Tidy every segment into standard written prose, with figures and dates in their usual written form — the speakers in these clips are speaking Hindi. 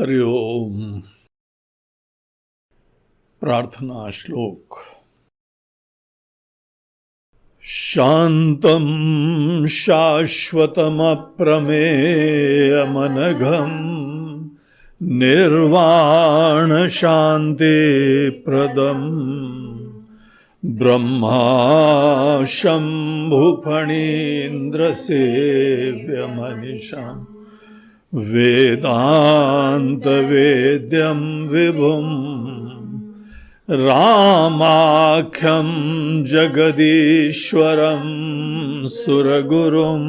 हरि ओम। प्रार्थना श्लोक। शांतं शाश्वतमप्रमेयमनघं निर्वाण शांति प्रदम् ब्रह्मा शंभुफणीन्द्र सेव्यमनिशम् वेदांत वेद्यं विभुं रामाख्यं जगदीश्वरं सुरगुरुं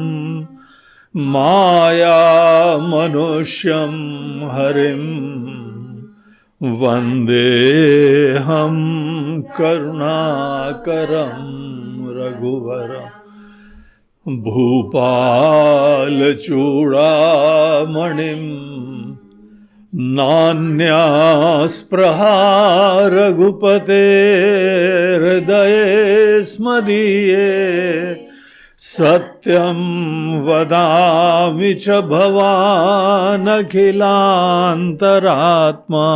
मायामनुष्यं हरिं वन्देऽहं करुणाकरं रघुवरम् भूपालचूडामणिं नान्यास्पृहा रघुपते हृदये स्मदीये सत्यं वदामि च भवानखिलान्तरात्मा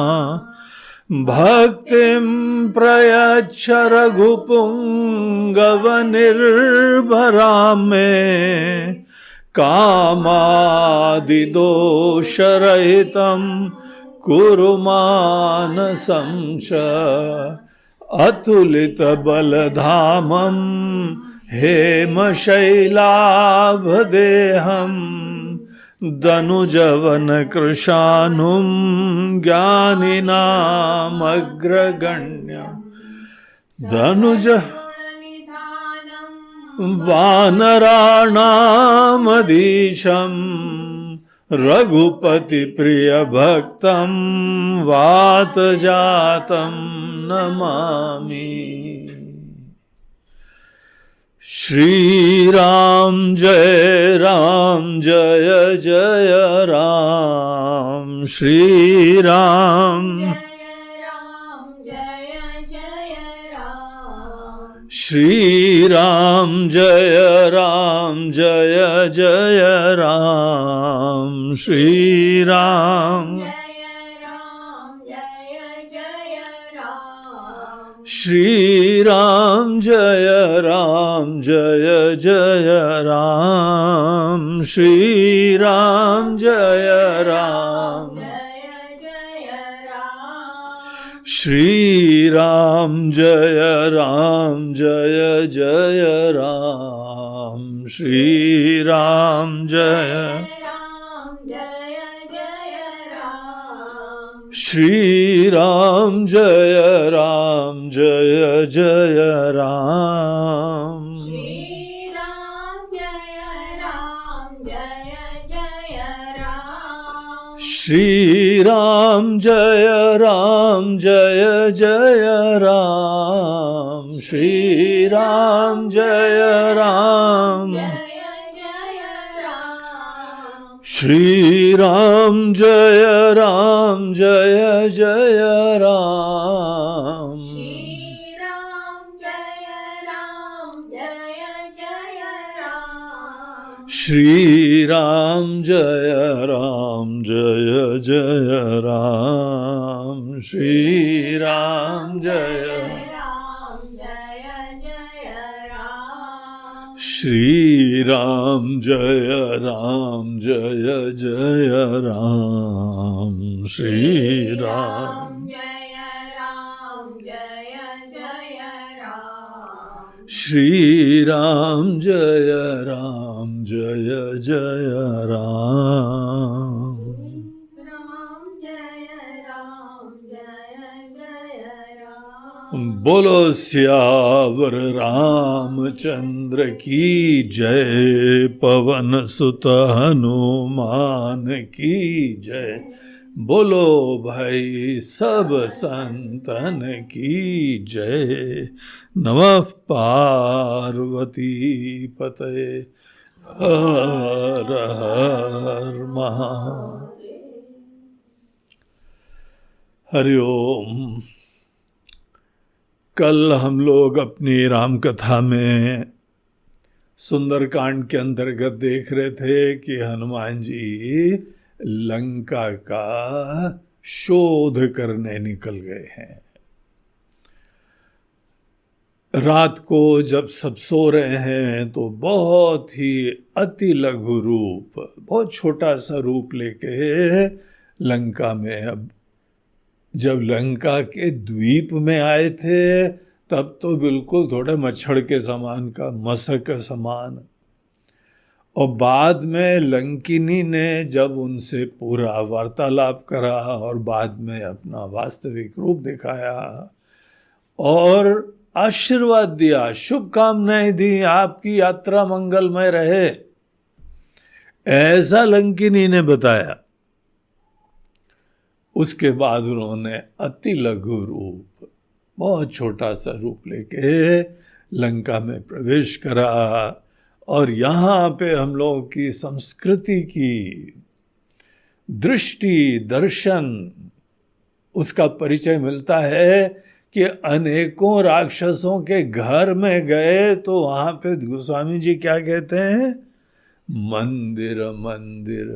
भक्तिं प्रयच्छ रघुपुङ्गवनिर्भरां मे कामादिदोषरहितं कुरु मानसं च अतुलितबलधामं हेमशैलाभदेहं दनुजवनकृशानुं ज्ञानिनामग्रगण्यं दनुज वानराणामधीशं रघुपतिप्रियभक्तं वातजातं नमामि। श्रीराम जय जय राम। श्रीराम श्रीराम जय जय राम। श्रीराम श्रीराम जय जय राम। श्रीराम जय श्रीराम जय जय राम। श्रीराम जय श्रीराम जय जय राम। श्रीराम जय जय राम। श्रीराम जय श्रीराम जय जय राम। श्रीराम जय जय राम। श्रीराम जय श्रीराम जय जय राम। श्रीराम श्रीराम जय जय राम। बोलो सियावर रामचंद्र की जय। पवन सुत हनुमान की जय। बोलो भाई सब संतन की जय। नमः पार्वती पतये हर हर महादेव। हरि ओम। कल हम लोग अपनी राम कथा में सुंदरकांड के अंतर्गत देख रहे थे कि हनुमान जी लंका का शोध करने निकल गए हैं। रात को जब सब सो रहे हैं तो बहुत ही अति लघु रूप, बहुत छोटा सा रूप लेके लंका में, अब जब लंका के द्वीप में आए थे तब तो बिल्कुल थोड़े मच्छर के समान का, मसक के समान। और बाद में लंकिनी ने जब उनसे पूरा वार्तालाप करा और बाद में अपना वास्तविक रूप दिखाया और आशीर्वाद दिया, शुभकामनाएं दी, आपकी यात्रा मंगलमय रहे, ऐसा लंकिनी ने बताया। उसके बाद उन्होंने अति लघु रूप, बहुत छोटा सा रूप लेके लंका में प्रवेश करा। और यहाँ पे हम लोगों की संस्कृति की दृष्टि, दर्शन, उसका परिचय मिलता है कि अनेकों राक्षसों के घर में गए तो वहाँ पे गोस्वामी जी क्या कहते हैं? मंदिर मंदिर,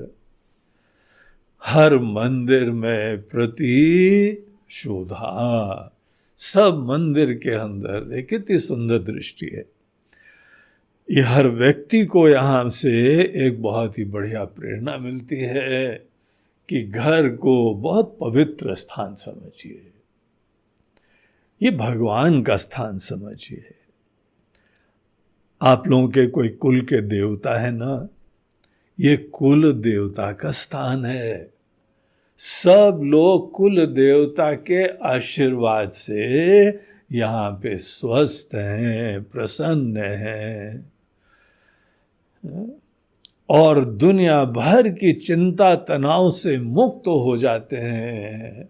हर मंदिर में प्रति शोधा, सब मंदिर के अंदर। देखिए कितनी सुंदर दृष्टि है। ये हर व्यक्ति को यहाँ से एक बहुत ही बढ़िया प्रेरणा मिलती है कि घर को बहुत पवित्र स्थान समझिए, ये भगवान का स्थान समझिए। आप लोगों के कोई कुल के देवता है ना, ये कुल देवता का स्थान है। सब लोग कुल देवता के आशीर्वाद से यहाँ पे स्वस्थ हैं, प्रसन्न हैं और दुनिया भर की चिंता तनाव से मुक्त हो जाते हैं।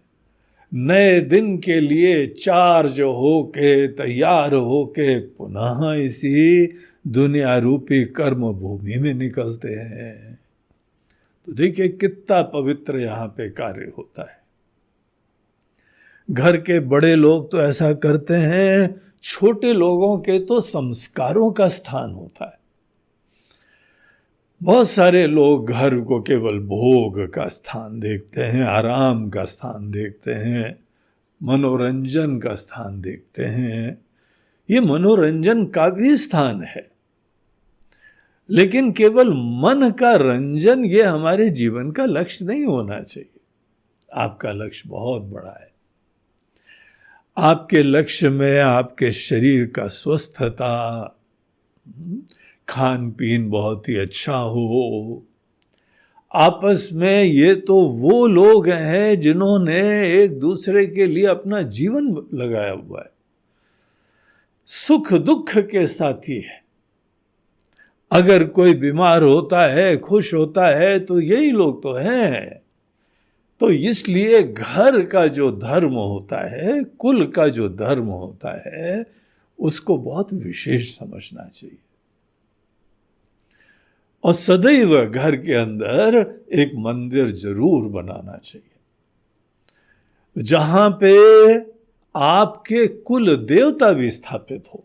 नए दिन के लिए चार्ज होके, तैयार होके पुनः इसी दुनिया रूपी कर्म भूमि में निकलते हैं। तो देखिए कितना पवित्र यहाँ पे कार्य होता है। घर के बड़े लोग तो ऐसा करते हैं, छोटे लोगों के तो संस्कारों का स्थान होता है। बहुत सारे लोग घर को केवल भोग का स्थान देखते हैं, आराम का स्थान देखते हैं, मनोरंजन का स्थान देखते हैं। ये मनोरंजन का भी स्थान है, लेकिन केवल मन का रंजन ये हमारे जीवन का लक्ष्य नहीं होना चाहिए। आपका लक्ष्य बहुत बड़ा है। आपके लक्ष्य में आपके शरीर का स्वस्थता, खान पीन बहुत ही अच्छा हो। आपस में ये तो वो लोग हैं जिन्होंने एक दूसरे के लिए अपना जीवन लगाया हुआ है, सुख दुख के साथी है। अगर कोई बीमार होता है, खुश होता है, तो यही लोग तो हैं। तो इसलिए घर का जो धर्म होता है, कुल का जो धर्म होता है, उसको बहुत विशेष समझना चाहिए। और सदैव घर के अंदर एक मंदिर जरूर बनाना चाहिए, जहां पे आपके कुल देवता भी स्थापित हो,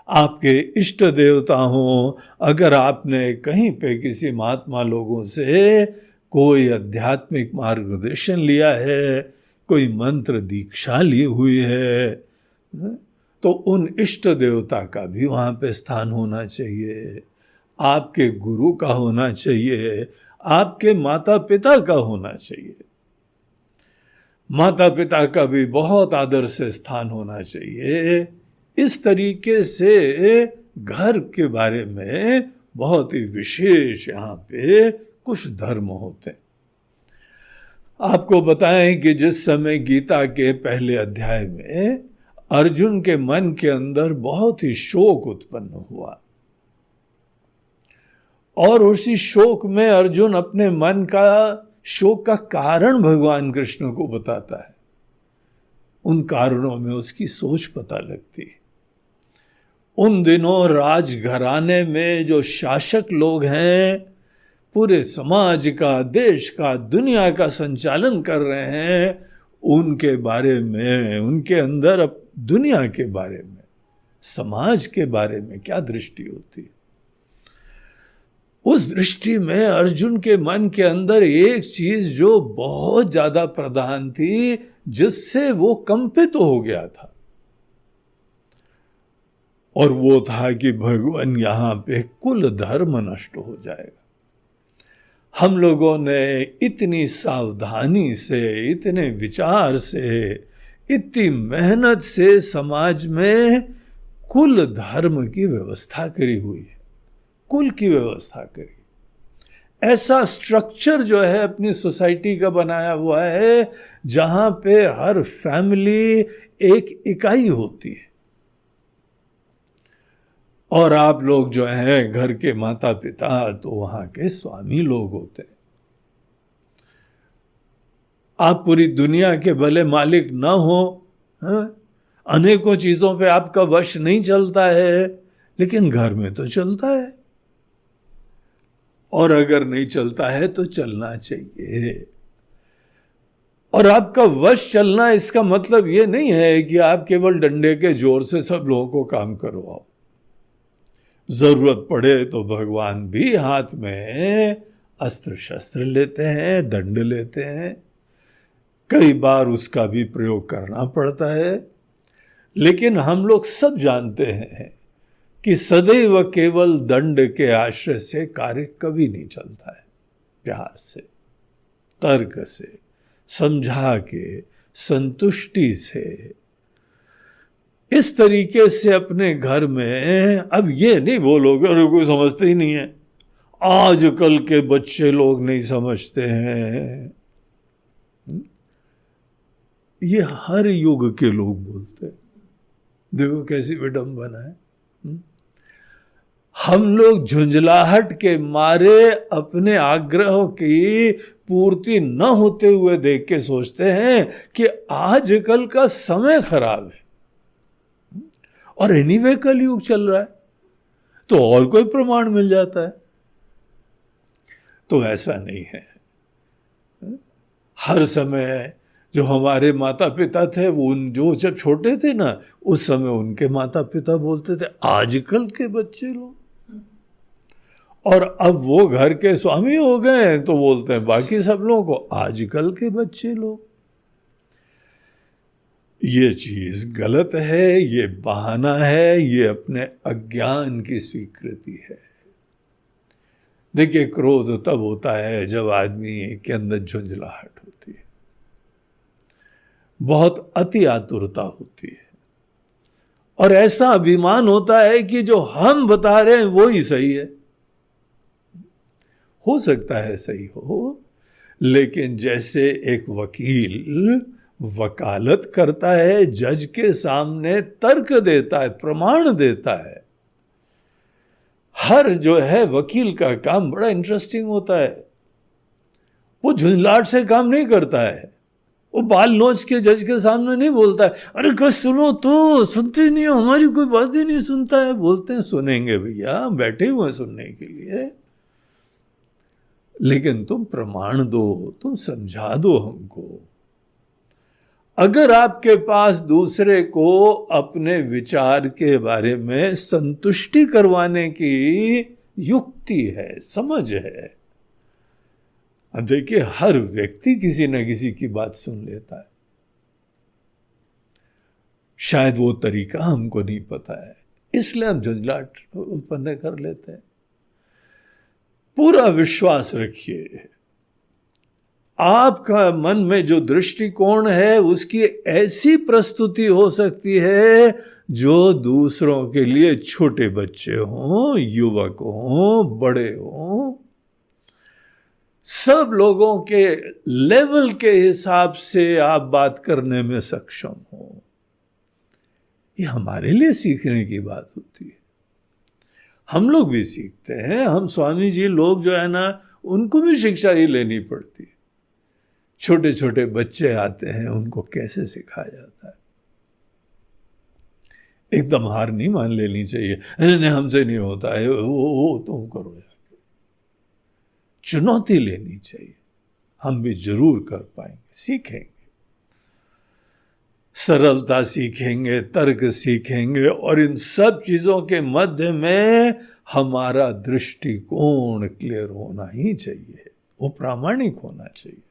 आपके इष्ट देवता हो। अगर आपने कहीं पे किसी महात्मा लोगों से कोई आध्यात्मिक मार्गदर्शन लिया है, कोई मंत्र दीक्षा ली हुई है, तो उन इष्ट देवता का भी वहाँ पे स्थान होना चाहिए, आपके गुरु का होना चाहिए, आपके माता पिता का होना चाहिए। माता पिता का भी बहुत आदर से स्थान होना चाहिए। इस तरीके से घर के बारे में बहुत ही विशेष यहाँ पे कुछ धर्म होते हैं। आपको बताएं कि जिस समय गीता के पहले अध्याय में अर्जुन के मन के अंदर बहुत ही शोक उत्पन्न हुआ और उसी शोक में अर्जुन अपने मन का शोक का कारण भगवान कृष्ण को बताता है। उन कारणों में उसकी सोच पता लगती है। उन दिनों राजघराने में जो शासक लोग हैं, पूरे समाज का, देश का, दुनिया का संचालन कर रहे हैं, उनके बारे में, उनके अंदर अब दुनिया के बारे में, समाज के बारे में क्या दृष्टि होती है। उस दृष्टि में अर्जुन के मन के अंदर एक चीज जो बहुत ज्यादा प्रधान थी, जिससे वो कंपित हो गया था, और वो था कि भगवान यहां पे कुल धर्म नष्ट हो जाएगा। हम लोगों ने इतनी सावधानी से, इतने विचार से, इतनी मेहनत से समाज में कुल धर्म की व्यवस्था करी हुई है, कुल की व्यवस्था करी। ऐसा स्ट्रक्चर जो है अपनी सोसाइटी का बनाया हुआ है, जहां पे हर फैमिली एक इकाई होती है, और आप लोग जो हैं घर के माता पिता, तो वहां के स्वामी लोग होते हैं। आप पूरी दुनिया के भले मालिक ना हो, अनेकों चीजों पे आपका वश नहीं चलता है, लेकिन घर में तो चलता है, और अगर नहीं चलता है तो चलना चाहिए। और आपका वश चलना, इसका मतलब ये नहीं है कि आप केवल डंडे के जोर से सब लोगों को काम करवाओ। जरूरत पड़े तो भगवान भी हाथ में अस्त्र शस्त्र लेते हैं, दंड लेते हैं, कई बार उसका भी प्रयोग करना पड़ता है। लेकिन हम लोग सब जानते हैं कि सदैव केवल दंड के आश्रय से कार्य कभी नहीं चलता है। प्यार से, तर्क से, समझा के, संतुष्टि से, इस तरीके से अपने घर में। अब ये नहीं बोलोगे अरे कोई समझते ही नहीं है, आजकल के बच्चे लोग नहीं समझते हैं। ये हर युग के लोग बोलते हैं। देखो कैसी विडंबना है। हम लोग झुंझलाहट के मारे अपने आग्रहों की पूर्ति न होते हुए देख के सोचते हैं कि आजकल का समय खराब है, और एनीवे कलयुग चल रहा है, तो और कोई प्रमाण मिल जाता है। तो ऐसा नहीं है। हर समय जो हमारे माता पिता थे, वो जो जब छोटे थे ना, उस समय उनके माता पिता बोलते थे आजकल के बच्चे लोग, और अब वो घर के स्वामी हो गए तो बोलते हैं बाकी सब लोगों को आजकल के बच्चे लोग। ये चीज गलत है, ये बहाना है, ये अपने अज्ञान की स्वीकृति है। देखिए, क्रोध तब होता है जब आदमी के अंदर झुंझलाहट होती है, बहुत अति आतुरता होती है, और ऐसा अभिमान होता है कि जो हम बता रहे हैं वो ही सही है। हो सकता है सही हो, लेकिन जैसे एक वकील वकालत करता है, जज के सामने तर्क देता है, प्रमाण देता है, हर जो है वकील का काम बड़ा इंटरेस्टिंग होता है। वो झुंझलाहट से काम नहीं करता है, वो बाल नोच के जज के सामने नहीं बोलता है अरे कल सुनो तो, सुनते नहीं हो, हमारी कोई बात ही नहीं सुनता है। बोलते हैं सुनेंगे भैया, बैठे हुए हैं सुनने के लिए, लेकिन तुम प्रमाण दो, तुम समझा दो हमको। अगर आपके पास दूसरे को अपने विचार के बारे में संतुष्टि करवाने की युक्ति है, समझ है, अब देखिए हर व्यक्ति किसी न किसी की बात सुन लेता है, शायद वो तरीका हमको नहीं पता है, इसलिए हम झंझलाहट उत्पन्न कर लेते हैं। पूरा विश्वास रखिए, आपका मन में जो दृष्टिकोण है उसकी ऐसी प्रस्तुति हो सकती है जो दूसरों के लिए, छोटे बच्चे हों, युवक हों, बड़े हों, सब लोगों के लेवल के हिसाब से आप बात करने में सक्षम हो। ये हमारे लिए सीखने की बात होती है। हम लोग भी सीखते हैं, हम स्वामी जी लोग जो है ना, उनको भी शिक्षा ही लेनी पड़ती है। छोटे छोटे बच्चे आते हैं, उनको कैसे सिखाया जाता है। एकदम हार नहीं मान लेनी चाहिए, नहीं हमसे नहीं होता है, वो तुम करो जाके। चुनौती लेनी चाहिए, हम भी जरूर कर पाएंगे, सीखेंगे। सरलता सीखेंगे, तर्क सीखेंगे, और इन सब चीजों के मध्य में हमारा दृष्टिकोण क्लियर होना ही चाहिए, वो प्रामाणिक होना चाहिए।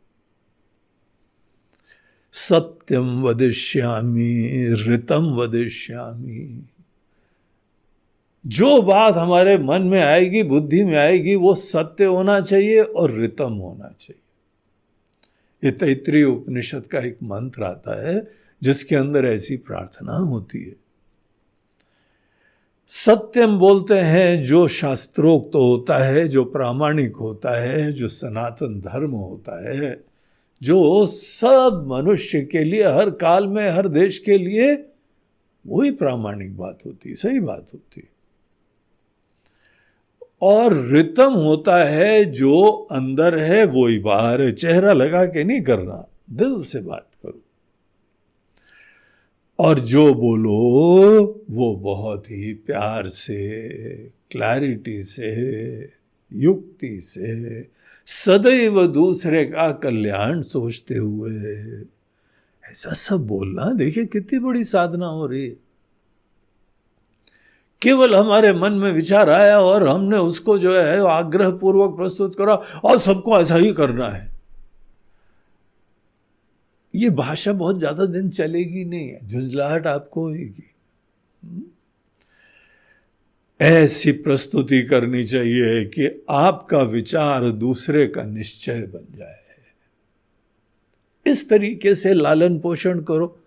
सत्यम वदिष्यामि ऋतम वदिष्यामि, जो बात हमारे मन में आएगी, बुद्धि में आएगी, वो सत्य होना चाहिए और ऋतम होना चाहिए। ये तैत्तिरीय उपनिषद का एक मंत्र आता है जिसके अंदर ऐसी प्रार्थना होती है। सत्यम बोलते हैं जो शास्त्रोक्त होता है, जो प्रामाणिक होता है, जो सनातन धर्म होता है, जो सब मनुष्य के लिए, हर काल में, हर देश के लिए वही प्रामाणिक बात होती, सही बात होती। और ऋतम होता है जो अंदर है वही बाहर है, चेहरा लगा के नहीं करना, दिल से बात करो। और जो बोलो वो बहुत ही प्यार से, क्लैरिटी से, युक्ति से, सदैव दूसरे का कल्याण सोचते हुए, ऐसा सब बोलना, देखिए कितनी बड़ी साधना हो रही है। केवल हमारे मन में विचार आया और हमने उसको जो है आग्रह पूर्वक प्रस्तुत करा और सबको ऐसा ही करना है, ये भाषा बहुत ज्यादा दिन चलेगी नहीं है, झुंझलाहट आपको होगी। ऐसी प्रस्तुति करनी चाहिए कि आपका विचार दूसरे का निश्चय बन जाए। इस तरीके से लालन पोषण करो,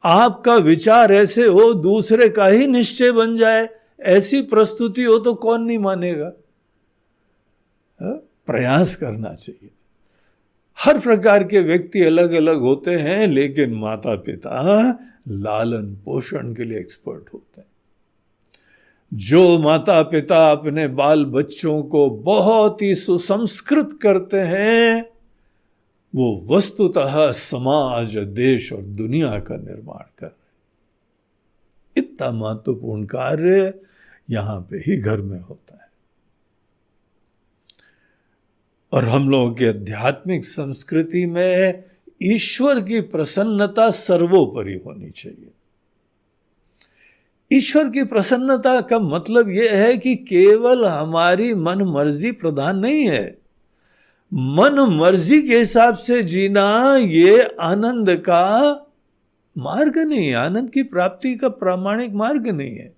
आपका विचार ऐसे हो दूसरे का ही निश्चय बन जाए। ऐसी प्रस्तुति हो तो कौन नहीं मानेगा। प्रयास करना चाहिए। हर प्रकार के व्यक्ति अलग अलग होते हैं, लेकिन माता पिता लालन पोषण के लिए एक्सपर्ट होते हैं। जो माता पिता अपने बाल बच्चों को बहुत ही सुसंस्कृत करते हैं, वो वस्तुतः समाज, देश और दुनिया का निर्माण कर रहे हैं। इतना महत्वपूर्ण कार्य यहां पे ही घर में होता है। और हम लोगों की आध्यात्मिक संस्कृति में ईश्वर की प्रसन्नता सर्वोपरि होनी चाहिए। ईश्वर की प्रसन्नता का मतलब यह है कि केवल हमारी मन मर्जी प्रधान नहीं है। मन मर्जी के हिसाब से जीना ये आनंद का मार्ग नहीं है, आनंद की प्राप्ति का प्रामाणिक मार्ग नहीं है।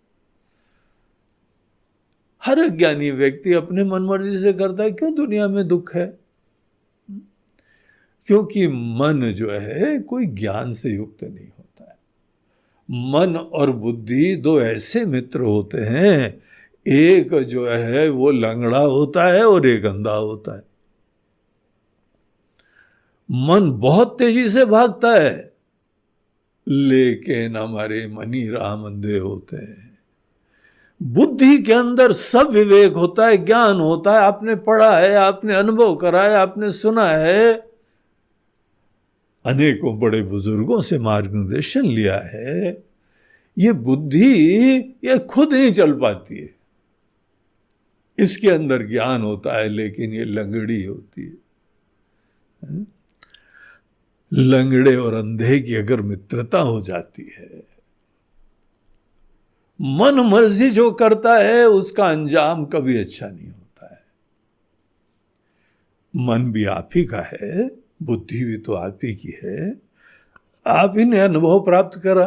हर अज्ञानी व्यक्ति अपने मन मर्जी से करता है। क्यों दुनिया में दुख है? क्योंकि मन जो है कोई ज्ञान से युक्त नहीं होता है। मन और बुद्धि दो ऐसे मित्र होते हैं, एक जो है वो लंगड़ा होता है और एक अंधा होता है। मन बहुत तेजी से भागता है, लेकिन हमारे मनी राम अंधे होते हैं। बुद्धि के अंदर सब विवेक होता है, ज्ञान होता है, आपने पढ़ा है, आपने अनुभव करा है, आपने सुना है, अनेकों बड़े बुजुर्गों से मार्गदर्शन लिया है। ये बुद्धि ये खुद नहीं चल पाती है, इसके अंदर ज्ञान होता है, लेकिन ये लंगड़ी होती है। लंगड़े और अंधे की अगर मित्रता हो जाती है, मन मर्जी जो करता है उसका अंजाम कभी अच्छा नहीं होता है। मन भी आप ही का है, बुद्धि भी तो आप ही की है। आप ही ने अनुभव प्राप्त करा,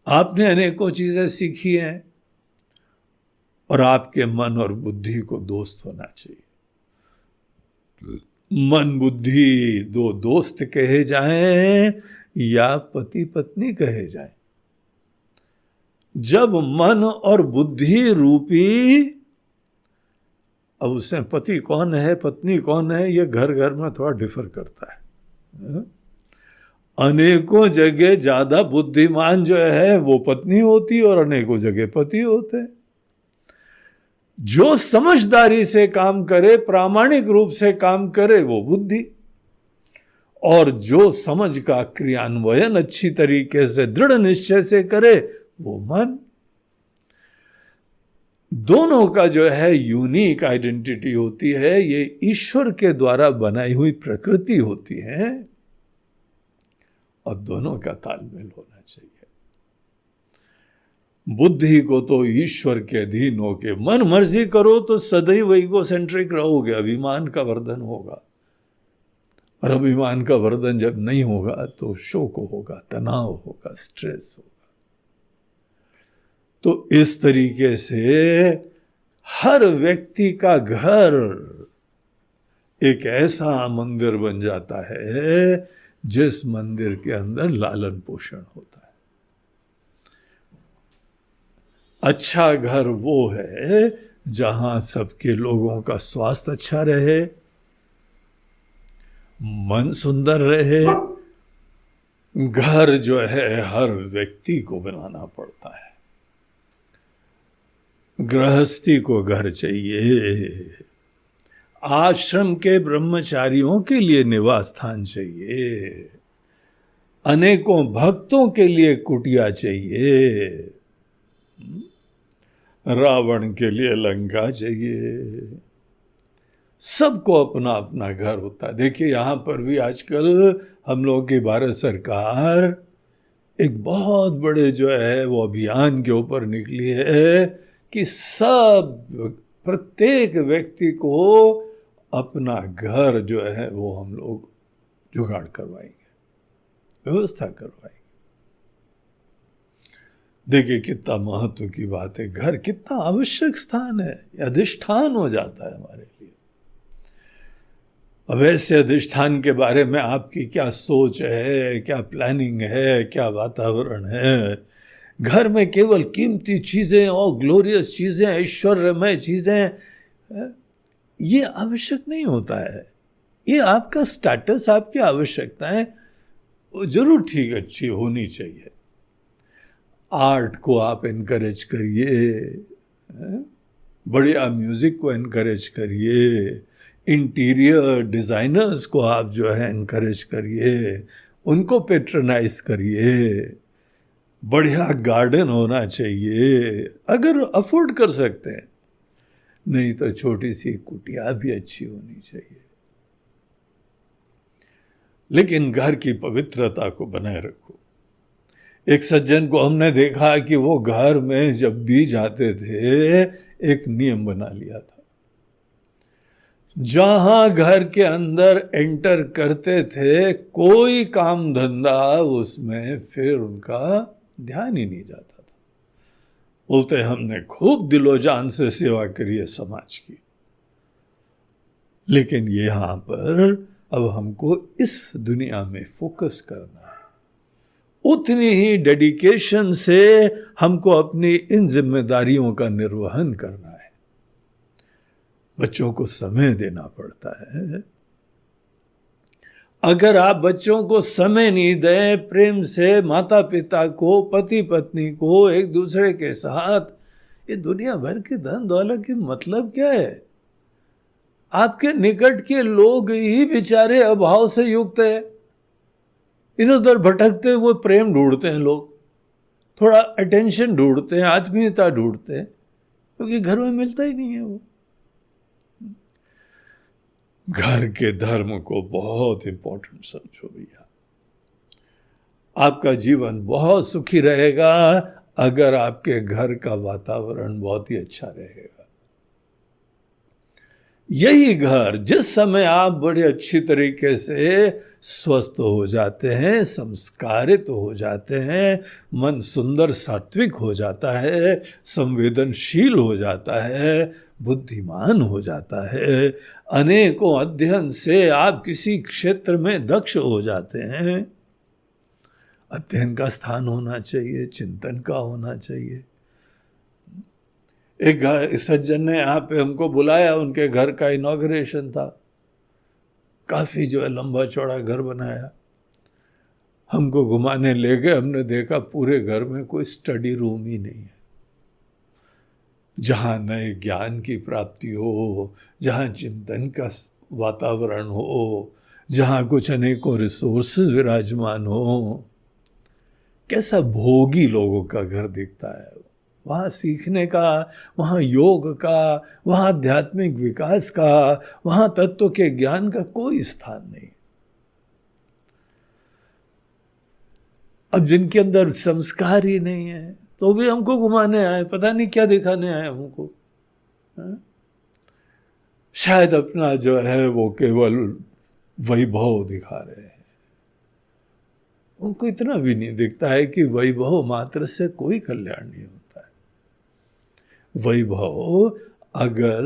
आपने अनेकों चीजें सीखी हैं, और आपके मन और बुद्धि को दोस्त होना चाहिए। मन बुद्धि दो दोस्त कहे जाएं या पति पत्नी कहे जाएं, जब मन और बुद्धि रूपी, अब उसमें पति कौन है पत्नी कौन है ये घर घर में थोड़ा डिफर करता है। अनेकों जगह ज्यादा बुद्धिमान जो है वो पत्नी होती और अनेकों जगह पति होते हैं। जो समझदारी से काम करे, प्रामाणिक रूप से काम करे, वो बुद्धि, और जो समझ का क्रियान्वयन अच्छी तरीके से दृढ़ निश्चय से करे, वो मन। दोनों का जो है यूनिक आइडेंटिटी होती है। ये ईश्वर के द्वारा बनाई हुई प्रकृति होती है, और दोनों का तालमेल होना चाहिए। बुद्धि को तो ईश्वर के अधीन होके मन मर्जी करो तो सदैव ईगोसेंट्रिक रहोगे, अभिमान का वर्धन होगा। और अभिमान का वर्धन जब नहीं होगा तो शोक होगा, तनाव होगा, स्ट्रेस होगा। तो इस तरीके से हर व्यक्ति का घर एक ऐसा मंदिर बन जाता है जिस मंदिर के अंदर लालन पोषण होता है। अच्छा घर वो है जहां सबके लोगों का स्वास्थ्य अच्छा रहे, मन सुंदर रहे। घर जो है हर व्यक्ति को बनाना पड़ता है। गृहस्थी को घर चाहिए, आश्रम के ब्रह्मचारियों के लिए निवास स्थान चाहिए, अनेकों भक्तों के लिए कुटिया चाहिए, रावण के लिए लंका चाहिए। सबको अपना अपना घर होता है। देखिए यहाँ पर भी आजकल हम लोगों की भारत सरकार एक बहुत बड़े जो है वो अभियान के ऊपर निकली है कि सब प्रत्येक व्यक्ति को अपना घर जो है वो हम लोग जुगाड़ करवाएंगे, व्यवस्था करवाएंगे। देखिए कितना महत्व की बात है। घर कितना आवश्यक स्थान है, अधिष्ठान हो जाता है हमारे लिए। अब ऐसे अधिष्ठान के बारे में आपकी क्या सोच है, क्या प्लानिंग है, क्या वातावरण है? घर में केवल कीमती चीजें और ग्लोरियस चीजें, ऐश्वर्यमय चीजें, ये आवश्यक नहीं होता है। ये आपका स्टेटस, आपकी आवश्यकताएं जरूर ठीक अच्छी होनी चाहिए। आर्ट को आप एनकरेज करिए, बढ़िया म्यूजिक को एनकरेज करिए, इंटीरियर डिजाइनर्स को आप जो है एनकरेज करिए, उनको पेट्रोनाइज करिए। बढ़िया गार्डन होना चाहिए अगर अफोर्ड कर सकते हैं, नहीं तो छोटी सी कुटिया भी अच्छी होनी चाहिए। लेकिन घर की पवित्रता को बनाए रखो। एक सज्जन को हमने देखा कि वो घर में जब भी जाते थे एक नियम बना लिया था। जहां घर के अंदर एंटर करते थे कोई काम धंधा उसमें फिर उनका ध्यान ही नहीं जाता था। बोलते हमने खूब दिलो जान से सेवा करी है समाज की, लेकिन यहां पर अब हमको इस दुनिया में फोकस करना है। उतनी ही डेडिकेशन से हमको अपनी इन जिम्मेदारियों का निर्वहन करना है। बच्चों को समय देना पड़ता है। अगर आप बच्चों को समय नहीं दें, प्रेम से माता पिता को, पति पत्नी को, एक दूसरे के साथ, ये दुनिया भर के धन दौलत के मतलब क्या है? आपके निकट के लोग ही बेचारे अभाव से युक्त है। इधर उधर भटकते हुए प्रेम ढूंढते हैं लोग, थोड़ा अटेंशन ढूंढते हैं, आत्मीयता ढूंढते हैं, क्योंकि घर में मिलता ही नहीं है वो। घर के धर्म को बहुत इंपॉर्टेंट समझो भैया। आपका जीवन बहुत सुखी रहेगा अगर आपके घर का वातावरण बहुत ही अच्छा रहेगा। यही घर जिस समय आप बड़े अच्छी तरीके से स्वस्थ हो जाते हैं, संस्कारित हो जाते हैं, मन सुंदर सात्विक हो जाता है, संवेदनशील हो जाता है, बुद्धिमान हो जाता है, अनेकों अध्ययन से आप किसी क्षेत्र में दक्ष हो जाते हैं। अध्ययन का स्थान होना चाहिए, चिंतन का होना चाहिए। एक सज्जन ने यहाँ पे हमको बुलाया, उनके घर का इनॉग्रेशन था। काफी जो है लंबा चौड़ा घर बनाया, हमको घुमाने ले गए। हमने देखा पूरे घर में कोई स्टडी रूम ही नहीं है, जहाँ नए ज्ञान की प्राप्ति हो, जहाँ चिंतन का वातावरण हो, जहाँ कुछ अनेकों रिसोर्सेज विराजमान हो। कैसा भोगी लोगों का घर दिखता है। वहाँ सीखने का, वहाँ योग का, वहाँ आध्यात्मिक विकास का, वहाँ तत्व के ज्ञान का कोई स्थान नहीं। अब जिनके अंदर संस्कार ही नहीं है तो भी हमको घुमाने आए, पता नहीं क्या दिखाने आए हमको। शायद अपना जो है वो केवल वैभव दिखा रहे हैं। उनको इतना भी नहीं दिखता है कि वैभव मात्र से कोई कल्याण नहीं होता है। वैभव अगर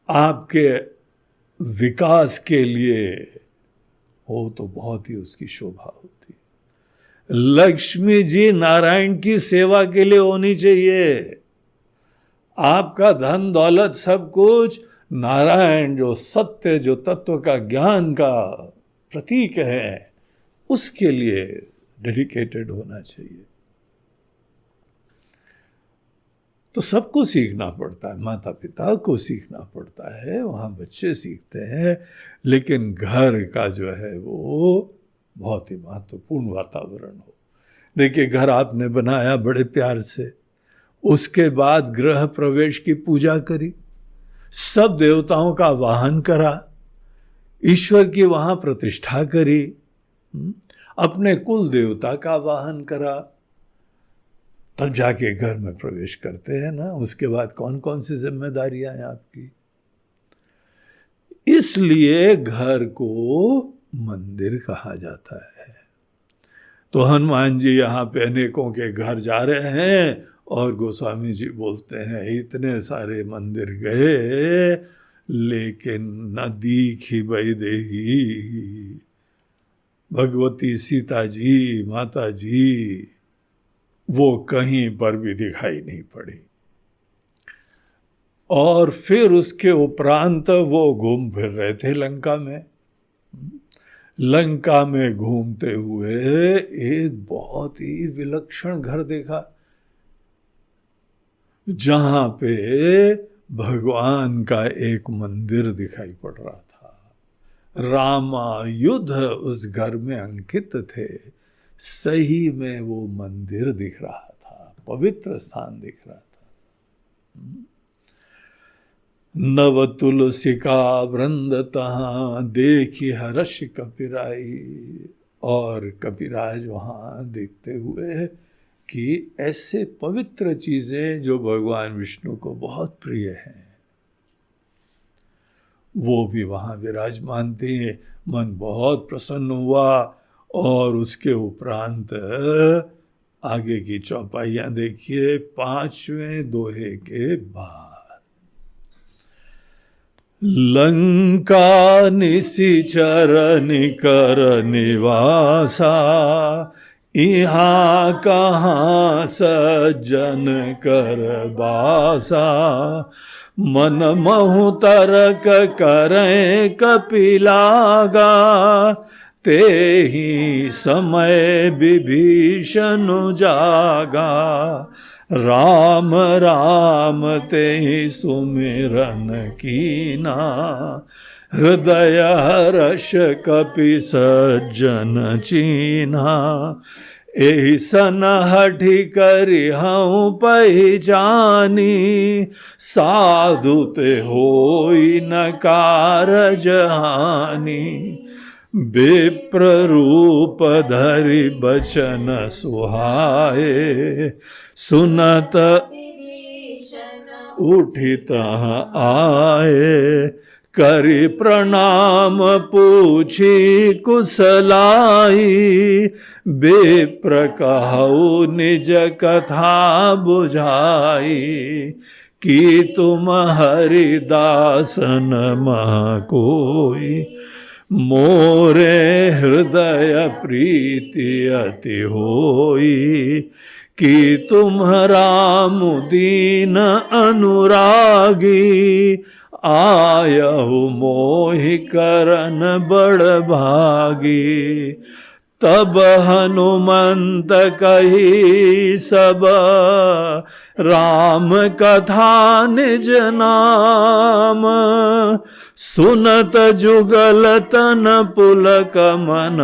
आपके विकास के लिए हो तो बहुत ही उसकी शोभा होती है। लक्ष्मी जी नारायण की सेवा के लिए होनी चाहिए। आपका धन दौलत सब कुछ नारायण जो सत्य, जो तत्व का ज्ञान का प्रतीक है, उसके लिए डेडिकेटेड होना चाहिए। तो सबको सीखना पड़ता है, माता पिता को सीखना पड़ता है, वहाँ बच्चे सीखते हैं, लेकिन घर का जो है वो बहुत ही महत्वपूर्ण वातावरण हो। देखिए, घर आपने बनाया बड़े प्यार से, उसके बाद गृह प्रवेश की पूजा करी, सब देवताओं का वाहन करा, ईश्वर की वहाँ प्रतिष्ठा करी, अपने कुल देवता का वाहन करा, तब जाके घर में प्रवेश करते हैं ना। उसके बाद कौन कौन सी जिम्मेदारियां हैं आपकी। इसलिए घर को मंदिर कहा जाता है। तो हनुमान जी यहाँ पे अनेकों के घर जा रहे हैं और गोस्वामी जी बोलते हैं इतने सारे मंदिर गए लेकिन न दीखी वैदेही, भगवती सीता जी, माता जी, वो कहीं पर भी दिखाई नहीं पड़ी। और फिर उसके उपरांत वो घूम फिर रहे थे लंका में। लंका में घूमते हुए एक बहुत ही विलक्षण घर देखा, जहां पे भगवान का एक मंदिर दिखाई पड़ रहा था। रामायुध उस घर में अंकित थे। सही में वो मंदिर दिख रहा था, पवित्र स्थान दिख रहा था। नव तुलसिका वृंद तहां देखी हर्ष कपिराई। और कपिराज वहां देखते हुए कि ऐसे पवित्र चीजें जो भगवान विष्णु को बहुत प्रिय हैं, वो भी वहां विराजमान थे। मन बहुत प्रसन्न हुआ। और उसके उपरांत आगे की चौपाइयां देखिए। 5वें दोहे के बाद लंका निशिचर निकर निवासा, इहाँ कहाँ सज्जन कर बासा, मन महु तरक करें कपिलागा, ते ही समय विभीषण जागा, राम राम ते ही सुमिरन कीना, हृदय हर्ष कपि सज्जन चीन्हा, एहि सन हठि करि हऊँ पहिचानी, साधु ते होई न कारज हानि, विप्र रूप धरि बचन सुहाए, सुनत उठित आए, करि प्रणाम पूछी कुशलाई, विप्र कहु निज कथा बुझाई, कि तुम हरिदासन मह कोई, मोरे हृदय प्रीति अति होई, कि तुम राम दीन अनुरागी, आयहु मोहि करन बड़ भागी, तब हनुमंत कही सब राम कथा निज नाम, सुनत जुगल तन पुलक मन,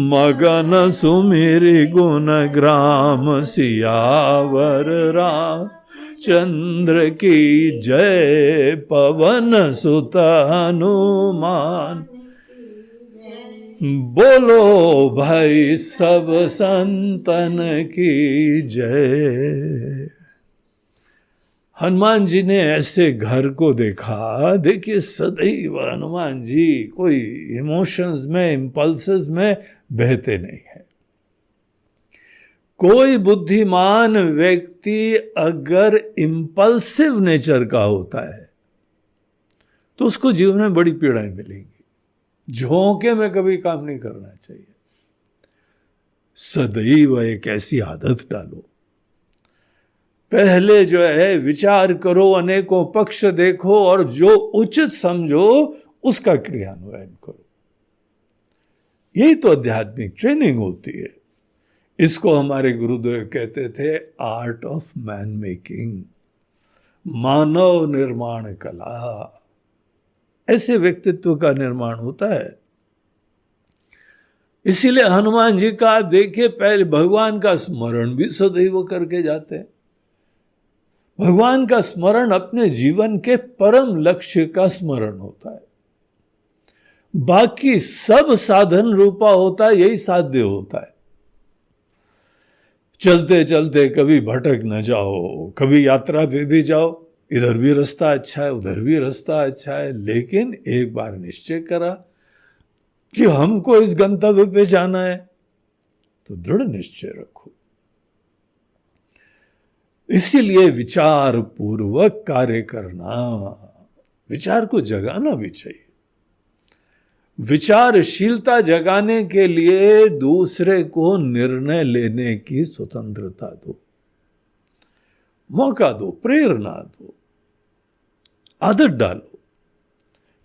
मगन सुमिरि गुण ग्राम, सियावर राम चंद्र की जय, पवन सुत हनुमान। बोलो भाई सब संतन की जय। हनुमान जी ने ऐसे घर को देखा। देखिए सदैव हनुमान जी कोई इमोशंस में, इम्पल्सेस में बहते नहीं है। कोई बुद्धिमान व्यक्ति अगर इम्पल्सिव नेचर का होता है तो उसको जीवन में बड़ी पीड़ाएं मिलेंगी। झोंके में कभी काम नहीं करना चाहिए। सदैव एक ऐसी आदत डालो, पहले जो है विचार करो, अनेकों पक्ष देखो और जो उचित समझो उसका क्रियान्वयन करो। यही तो आध्यात्मिक ट्रेनिंग होती है। इसको हमारे गुरुदेव कहते थे आर्ट ऑफ मैन मेकिंग, मानव निर्माण कला। ऐसे व्यक्तित्व का निर्माण होता है। इसीलिए हनुमान जी का आप देखिए, पहले भगवान का स्मरण भी सदैव करके जाते हैं। भगवान का स्मरण अपने जीवन के परम लक्ष्य का स्मरण होता है। बाकी सब साधन रूपा होता है, यही साध्य होता है। चलते चलते कभी भटक न जाओ, कभी यात्रा पे भी जाओ, इधर भी रास्ता अच्छा है, उधर भी रास्ता अच्छा है, लेकिन एक बार निश्चय करा कि हमको इस गंतव्य पे जाना है तो दृढ़ निश्चय रखो। इसीलिए विचार पूर्वक कार्य करना, विचार को जगाना भी चाहिए। विचारशीलता जगाने के लिए दूसरे को निर्णय लेने की स्वतंत्रता दो, मौका दो, प्रेरणा दो, आदत डालो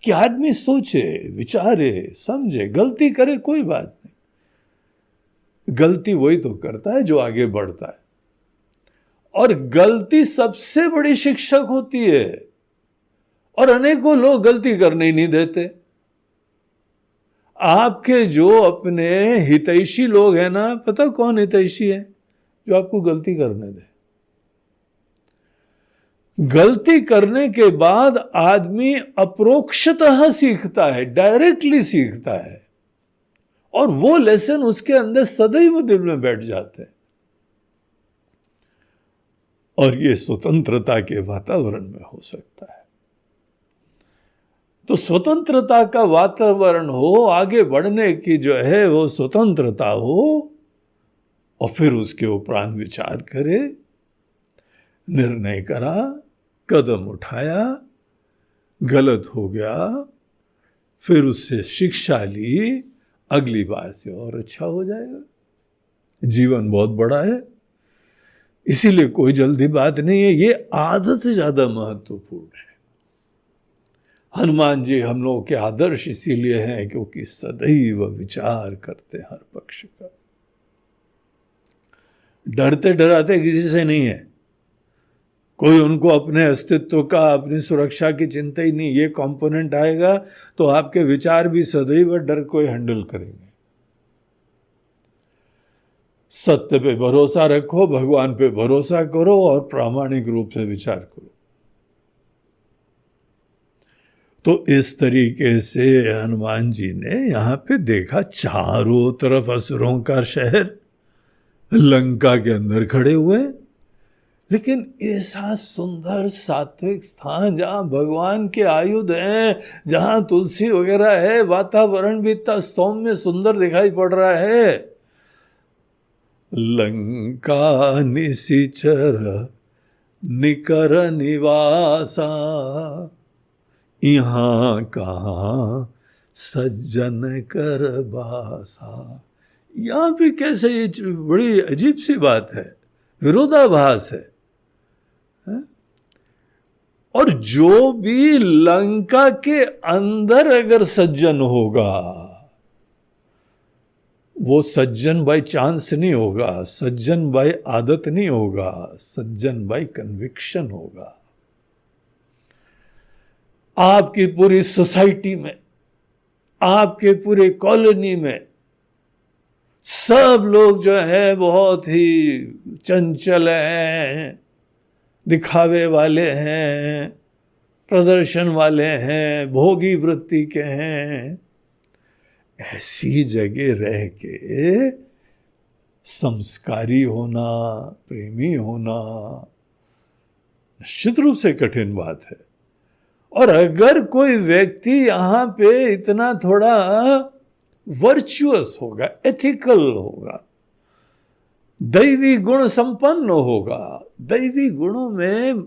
कि आदमी सोचे, विचारे, समझे, गलती करे कोई बात नहीं। गलती वही तो करता है जो आगे बढ़ता है, और गलती सबसे बड़ी शिक्षक होती है। और अनेकों लोग गलती करने ही नहीं देते। आपके जो अपने हितैषी लोग हैं ना, पता कौन हितैषी है? जो आपको गलती करने दे। गलती करने के बाद आदमी अप्रोक्षतः सीखता है, डायरेक्टली सीखता है, और वो लेसन उसके अंदर सदैव दिल में बैठ जाते हैं। और ये स्वतंत्रता के वातावरण में हो सकता है। तो स्वतंत्रता का वातावरण हो, आगे बढ़ने की जो है वो स्वतंत्रता हो, और फिर उसके उपरांत विचार करे, निर्णय करा, कदम उठाया, गलत हो गया, फिर उससे शिक्षा ली, अगली बार से और अच्छा हो जाएगा। जीवन बहुत बड़ा है, इसीलिए कोई जल्दी बात नहीं है। ये आदत ज्यादा महत्वपूर्ण है। हनुमान जी हम लोगों के आदर्श इसीलिए हैं क्योंकि सदैव विचार करते हर पक्ष का। डरते डराते किसी से नहीं है। कोई उनको अपने अस्तित्व का, अपनी सुरक्षा की चिंता ही नहीं। ये कंपोनेंट आएगा तो आपके विचार भी सदैव डर को हैंडल करेंगे। सत्य पे भरोसा रखो, भगवान पे भरोसा करो और प्रामाणिक रूप से विचार करो। तो इस तरीके से हनुमान जी ने यहां पे देखा, चारों तरफ असुरों का शहर लंका के अंदर खड़े हुए, लेकिन ऐसा सुंदर सात्विक स्थान जहां भगवान के आयुध हैं, जहां तुलसी वगैरह है, वातावरण भी इतना सौम्य सुंदर दिखाई पड़ रहा है। लंका निशिचर निकर निवासा, यहाँ कहाँ सज्जन कर बासा। यहां भी कैसे, ये बड़ी अजीब सी बात है, विरोधाभास है। और जो भी लंका के अंदर अगर सज्जन होगा, वो सज्जन बाय चांस नहीं होगा, सज्जन बाय आदत नहीं होगा, सज्जन बाय कन्विक्शन होगा। आपकी पूरी सोसाइटी में, आपके पूरे कॉलोनी में सब लोग जो है बहुत ही चंचल हैं, दिखावे वाले हैं, प्रदर्शन वाले हैं, भोगी वृत्ति के हैं। ऐसी जगह रह के संस्कारी होना, प्रेमी होना निश्चित रूप से कठिन बात है। और अगर कोई व्यक्ति यहां पे इतना थोड़ा वर्चुअस होगा, एथिकल होगा, दैवी गुण संपन्न होगा, दैवी गुणों में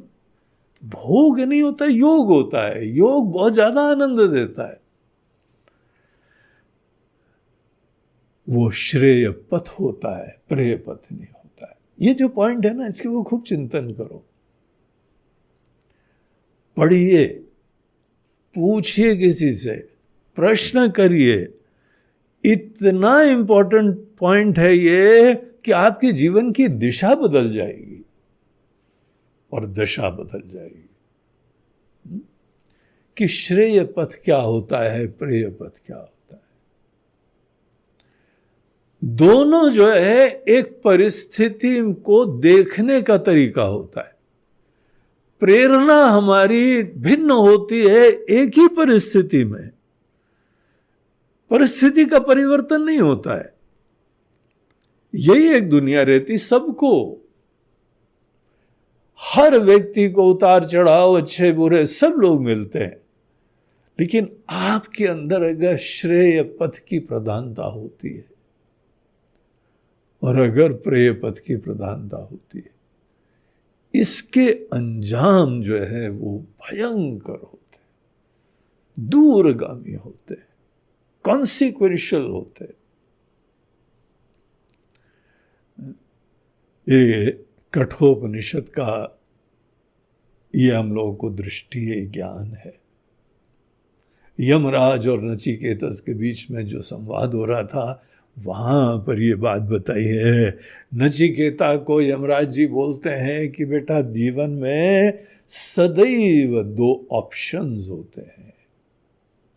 भोग नहीं होता, योग होता है। योग बहुत ज्यादा आनंद देता है। वो श्रेय पथ होता है, प्रेय पथ नहीं होता है। ये जो पॉइंट है ना, इसके वो खूब चिंतन करो, पढ़िए, पूछिए, किसी से प्रश्न करिए। इतना इंपॉर्टेंट पॉइंट है ये कि आपके जीवन की दिशा बदल जाएगी और दशा बदल जाएगी कि श्रेय पथ क्या होता है, प्रेय पथ क्या होता है। दोनों जो है एक परिस्थिति को देखने का तरीका होता है। प्रेरणा हमारी भिन्न होती है एक ही परिस्थिति में, परिस्थिति का परिवर्तन नहीं होता है। यही एक दुनिया रहती सबको, हर व्यक्ति को उतार चढ़ाव, अच्छे बुरे सब लोग मिलते हैं, लेकिन आपके अंदर अगर श्रेय पथ की प्रधानता होती है और अगर प्रेय पथ की प्रधानता होती है, इसके अंजाम जो है वो भयंकर होते, दूरगामी होते, कॉन्सिक्वेंशियल होते। ये कठोपनिषद का ये हम लोगों को दृष्टि है, ज्ञान है। यमराज और नचिकेतस के बीच में जो संवाद हो रहा था, वहां पर ये बात बताई है। नचिकेता को यमराज जी बोलते हैं कि बेटा, जीवन में सदैव दो ऑप्शंस होते हैं,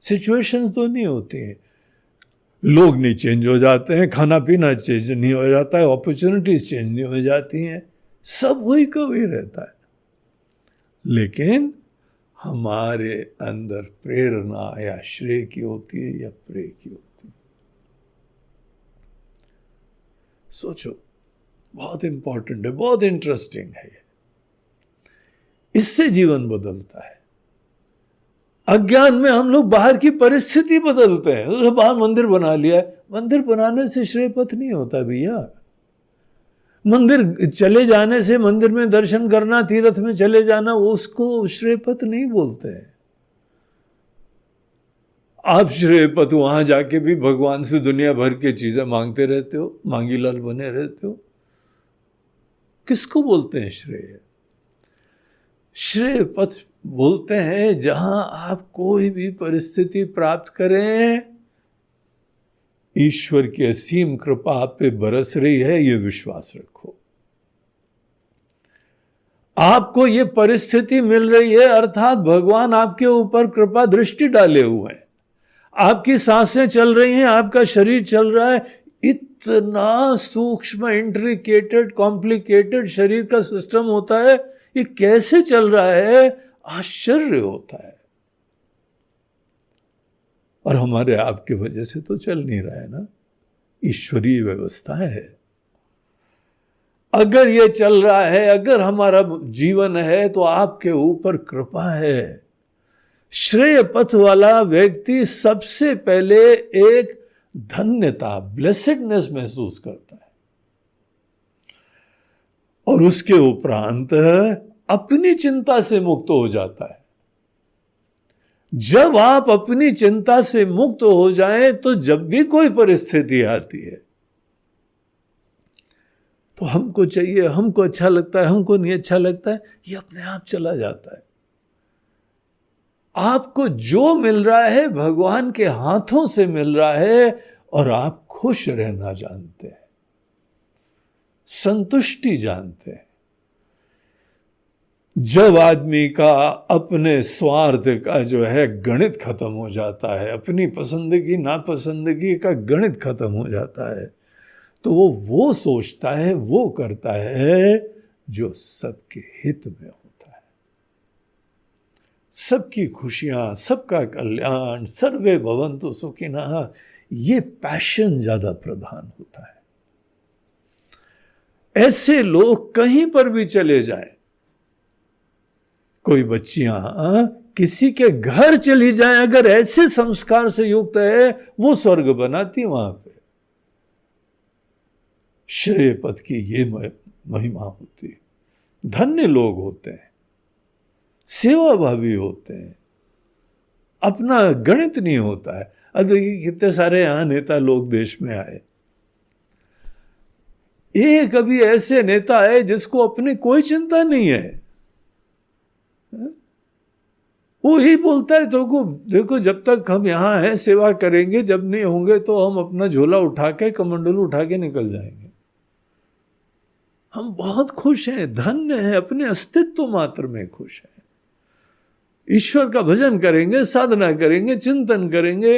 सिचुएशंस तो नहीं होती हैं। लोग नहीं चेंज हो जाते हैं, खाना पीना चेंज नहीं हो जाता है, अपॉर्चुनिटीज चेंज नहीं हो जाती हैं, सब वही का वही रहता है। लेकिन हमारे अंदर प्रेरणा या श्रेय की होती है या प्रेय की होती है। सोचो, बहुत इंपॉर्टेंट है, बहुत इंटरेस्टिंग है ये। इससे जीवन बदलता है। अज्ञान में हम लोग बाहर की परिस्थिति बदलते हैं। तो बाहर मंदिर बना लिया है, मंदिर बनाने से श्रेय पथ नहीं होता भैया। मंदिर चले जाने से, मंदिर में दर्शन करना, तीर्थ में चले जाना, उसको श्रेय पथ नहीं बोलते हैं। आप श्रेय पथ वहां जाके भी भगवान से दुनिया भर की चीजें मांगते रहते हो, मांगी लाल बने रहते हो। किसको बोलते हैं श्रेय? श्रेय पथ बोलते हैं जहां आप कोई भी परिस्थिति प्राप्त करें, ईश्वर की असीम कृपा आप पे बरस रही है, ये विश्वास रखो। आपको ये परिस्थिति मिल रही है अर्थात भगवान आपके ऊपर कृपा दृष्टि डाले हुए हैं। आपकी सांसें चल रही हैं, आपका शरीर चल रहा है। इतना सूक्ष्म, इंट्रिकेटेड, कॉम्प्लिकेटेड शरीर का सिस्टम होता है, ये कैसे चल रहा है, आश्चर्य होता है। और हमारे आपके वजह से तो चल नहीं रहा है ना, ईश्वरीय व्यवस्था है। अगर ये चल रहा है, अगर हमारा जीवन है, तो आपके ऊपर कृपा है। श्रेय पथ वाला व्यक्ति सबसे पहले एक धन्यता, ब्लेसेडनेस महसूस करता है, और उसके उपरांत अपनी चिंता से मुक्त हो जाता है। जब आप अपनी चिंता से मुक्त हो जाएं, तो जब भी कोई परिस्थिति आती है, तो हमको चाहिए, हमको अच्छा लगता है, हमको नहीं अच्छा लगता है, ये अपने आप चला जाता है। आपको जो मिल रहा है भगवान के हाथों से मिल रहा है, और आप खुश रहना जानते हैं, संतुष्टि जानते हैं। जब आदमी का अपने स्वार्थ का जो है गणित खत्म हो जाता है, अपनी पसंदगी नापसंदगी का गणित खत्म हो जाता है, तो वो सोचता है, वो करता है जो सबके हित में होता है। सबकी खुशियां, सबका कल्याण, सर्वे भवन्तु सुखिनः, ये पैशन ज्यादा प्रधान होता है। ऐसे लोग कहीं पर भी चले जाएं, कोई बच्चियां किसी के घर चली जाएं, अगर ऐसे संस्कार से युक्त है, वो स्वर्ग बनाती वहां पे। श्रेय पद की ये महिमा होती है। धन्य लोग होते हैं, सेवाभावी होते हैं, अपना गणित नहीं होता है। अब देखिए कितने सारे यहां नेता लोग देश में आए, एक अभी ऐसे नेता है जिसको अपनी कोई चिंता नहीं है। वो ही बोलता है तो को देखो, जब तक हम यहां हैं सेवा करेंगे, जब नहीं होंगे तो हम अपना झोला उठा के, कमंडल उठा के निकल जाएंगे। हम बहुत खुश हैं, धन्य हैं, अपने अस्तित्व मात्र में खुश हैं। ईश्वर का भजन करेंगे, साधना करेंगे, चिंतन करेंगे।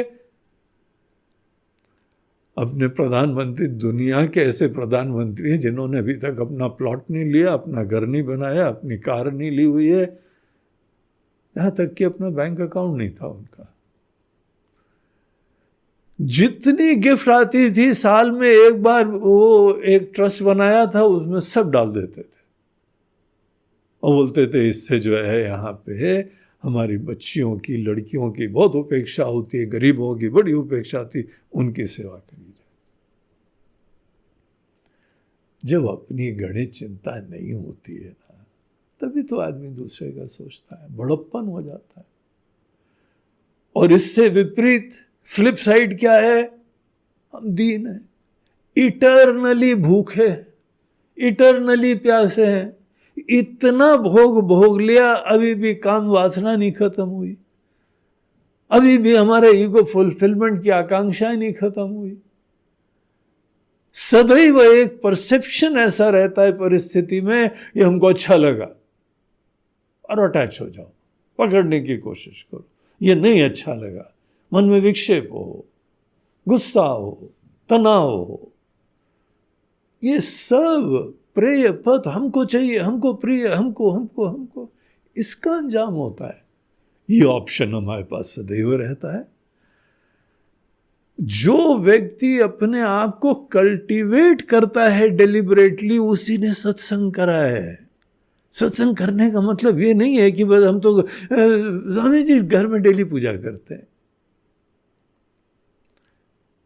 अपने प्रधानमंत्री, दुनिया के ऐसे प्रधानमंत्री हैं जिन्होंने अभी तक अपना प्लॉट नहीं लिया, अपना घर नहीं बनाया, अपनी कार नहीं ली हुई है, यहां तक कि अपना बैंक अकाउंट नहीं था उनका। जितनी गिफ्ट आती थी साल में एक बार, वो एक ट्रस्ट बनाया था, उसमें सब डाल देते थे और बोलते थे इससे जो है यहाँ पे हमारी बच्चियों की, लड़कियों की बहुत उपेक्षा होती है, गरीबों की बड़ी उपेक्षा होती, उनकी सेवा करी जाए। जब अपनी गणित चिंता नहीं होती है ना, तभी तो आदमी दूसरे का सोचता है, बड़प्पन हो जाता है। और इससे विपरीत फ्लिप साइड क्या है? हम दीन हैं, इटर्नली भूखे, इटर्नली प्यासे हैं, इतना भोग भोग लिया, अभी भी काम वासना नहीं खत्म हुई, अभी भी हमारे ईगो फुलफिलमेंट की आकांक्षाएं नहीं खत्म हुई। सदैव एक परसेप्शन ऐसा रहता है परिस्थिति में, ये हमको अच्छा लगा और अटैच हो जाओ, पकड़ने की कोशिश करो। ये नहीं अच्छा लगा, मन में विक्षेप हो, गुस्सा हो, तनाव हो, ये सब प्रेय पथ हमको चाहिए, हमको प्रिय, हमको हमको हमको, इसका अंजाम होता है। ये ऑप्शन हमारे पास सदैव रहता है। जो व्यक्ति अपने आप को कल्टीवेट करता है डेलिबरेटली, उसी ने सत्संग करा है। सत्संग करने का मतलब ये नहीं है कि बस हम तो स्वामी जी घर में डेली पूजा करते हैं।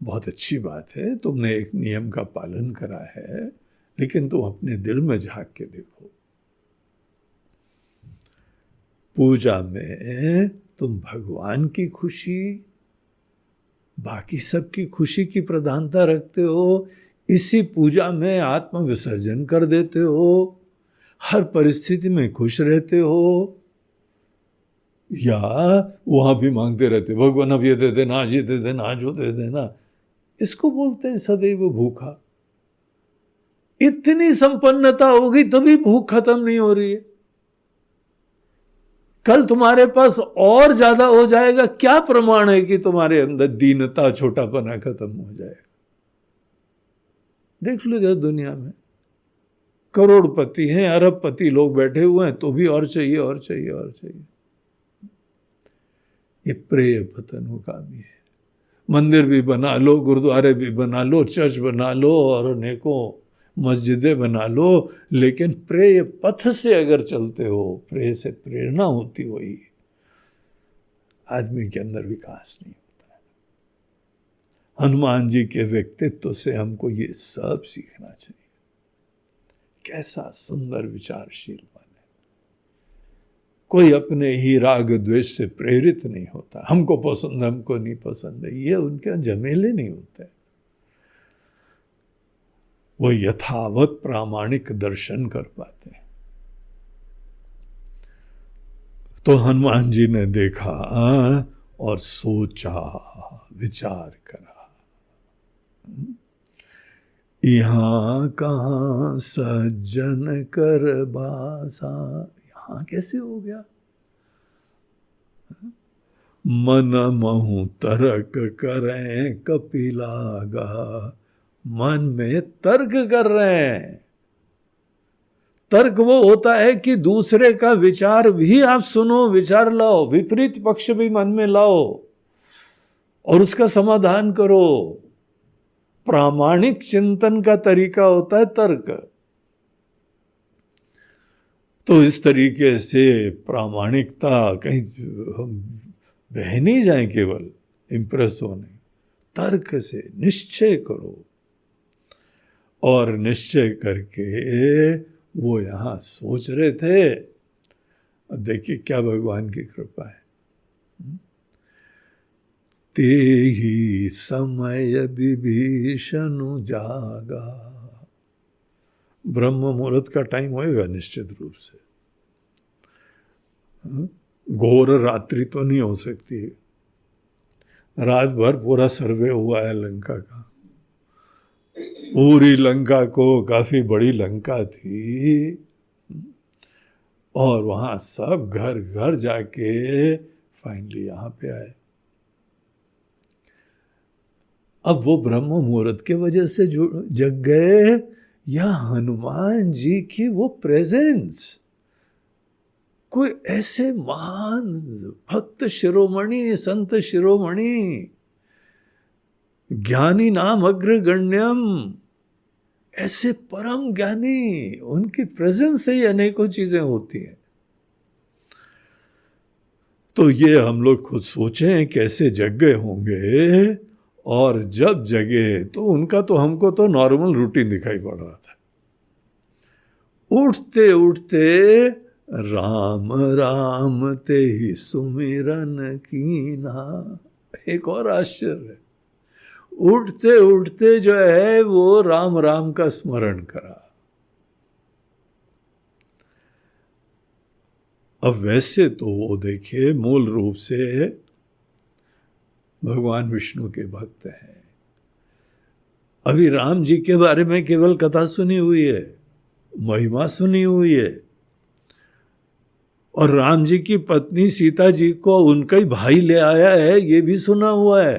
बहुत अच्छी बात है, तुमने एक नियम का पालन करा है, लेकिन तुम अपने दिल में झांक के देखो। पूजा में तुम भगवान की खुशी, बाकी सबकी खुशी की प्रधानता रखते हो, इसी पूजा में आत्म विसर्जन कर देते हो, हर परिस्थिति में खुश रहते हो, या वहां भी मांगते रहते भगवान अब ये दे देना, आज ये दे देना, आज वो दे देना। इसको बोलते हैं सदैव भूखा। इतनी संपन्नता होगी तभी भूख खत्म नहीं हो रही है। कल तुम्हारे पास और ज्यादा हो जाएगा, क्या प्रमाण है कि तुम्हारे अंदर दीनता, छोटापना खत्म हो जाएगा? देख लो जरा, दुनिया में करोड़पति हैं, अरबपति लोग बैठे हुए हैं, तो भी और चाहिए और चाहिए और चाहिए। ये प्रेय पतनोगामी है। मंदिर भी बना लो, गुरुद्वारे भी बना लो, चर्च बना लो और अनेकों मस्जिदें बना लो, लेकिन प्रेय पथ से अगर चलते हो, प्रेय से प्रेरणा होती हुई, आदमी के अंदर विकास नहीं होता है। हनुमान जी के व्यक्तित्व से हमको ये सब सीखना चाहिए। कैसा सुंदर विचारशील मन है। कोई अपने ही राग द्वेष से प्रेरित नहीं होता, हमको पसंद है, हमको नहीं पसंद है, ये उनके झमेले नहीं होते। वो यथावत प्रामाणिक दर्शन कर पाते हैं। तो हनुमान जी ने देखा और सोचा, विचार करा, यहाँ कहाँ सज्जन कर बासा, यहाँ कैसे हो गया? मन महु तर्क करें कपिलागा, मन में तर्क कर रहे हैं, तर्क वो होता है कि दूसरे का विचार भी आप सुनो, विचार लाओ, विपरीत पक्ष भी मन में लाओ और उसका समाधान करो। प्रामाणिक चिंतन का तरीका होता है तर्क। तो इस तरीके से प्रामाणिकता, कहीं हम बह नहीं जाए केवल इंप्रेस होने, तर्क से निश्चय करो और निश्चय करके वो यहां सोच रहे थे। अब देखिए क्या भगवान की कृपा है। ते ही समय विभीषण जागा। ब्रह्म मुहूर्त का टाइम होएगा निश्चित रूप से, घोर रात्रि तो नहीं हो सकती। रात भर पूरा सर्वे हुआ है लंका का, पूरी लंका को, काफी बड़ी लंका थी, और वहां सब घर घर जाके फाइनली यहां पे आए। अब वो ब्रह्म मुहूर्त के वजह से जो जग गए, या हनुमान जी की वो प्रेजेंस, कोई ऐसे महान भक्त शिरोमणि, संत शिरोमणि, ज्ञानी नाम अग्रगण्यम, ऐसे परम ज्ञानी, उनकी प्रेजेंस से ही अनेकों चीजें होती हैं। तो ये हम लोग खुद सोचें कैसे जग गए होंगे, और जब जगे तो उनका तो हमको तो नॉर्मल रूटीन दिखाई पड़ रहा था। उठते उठते राम राम ते ही सुमिरन कीना। एक और आश्चर्य, उठते उठते जो है वो राम राम का स्मरण करा। अब वैसे तो वो देखिए मूल रूप से भगवान विष्णु के भक्त हैं। अभी राम जी के बारे में केवल कथा सुनी हुई है, महिमा सुनी हुई है, और राम जी की पत्नी सीता जी को उनका ही भाई ले आया है, ये भी सुना हुआ है।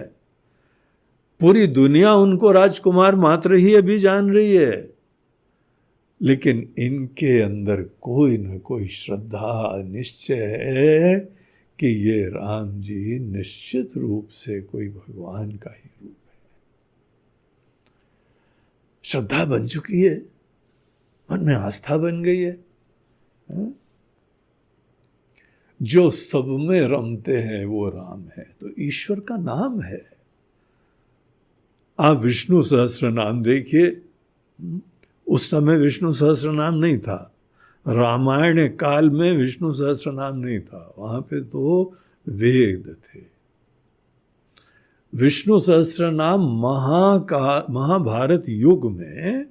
पूरी दुनिया उनको राजकुमार मात्र ही अभी जान रही है, लेकिन इनके अंदर कोई न कोई श्रद्धा, निश्चय है कि ये राम जी निश्चित रूप से कोई भगवान का ही रूप है। श्रद्धा बन चुकी है, मन में आस्था बन गई है। जो सब में रमते हैं वो राम है, तो ईश्वर का नाम है। आप विष्णु सहस्त्र नाम देखिए, उस समय विष्णु सहस्त्र नाम नहीं था, रामायण काल में विष्णु सहस्त्र नाम नहीं था, वहां पे तो वेद थे। विष्णु सहस्त्र नाम महाभारत युग में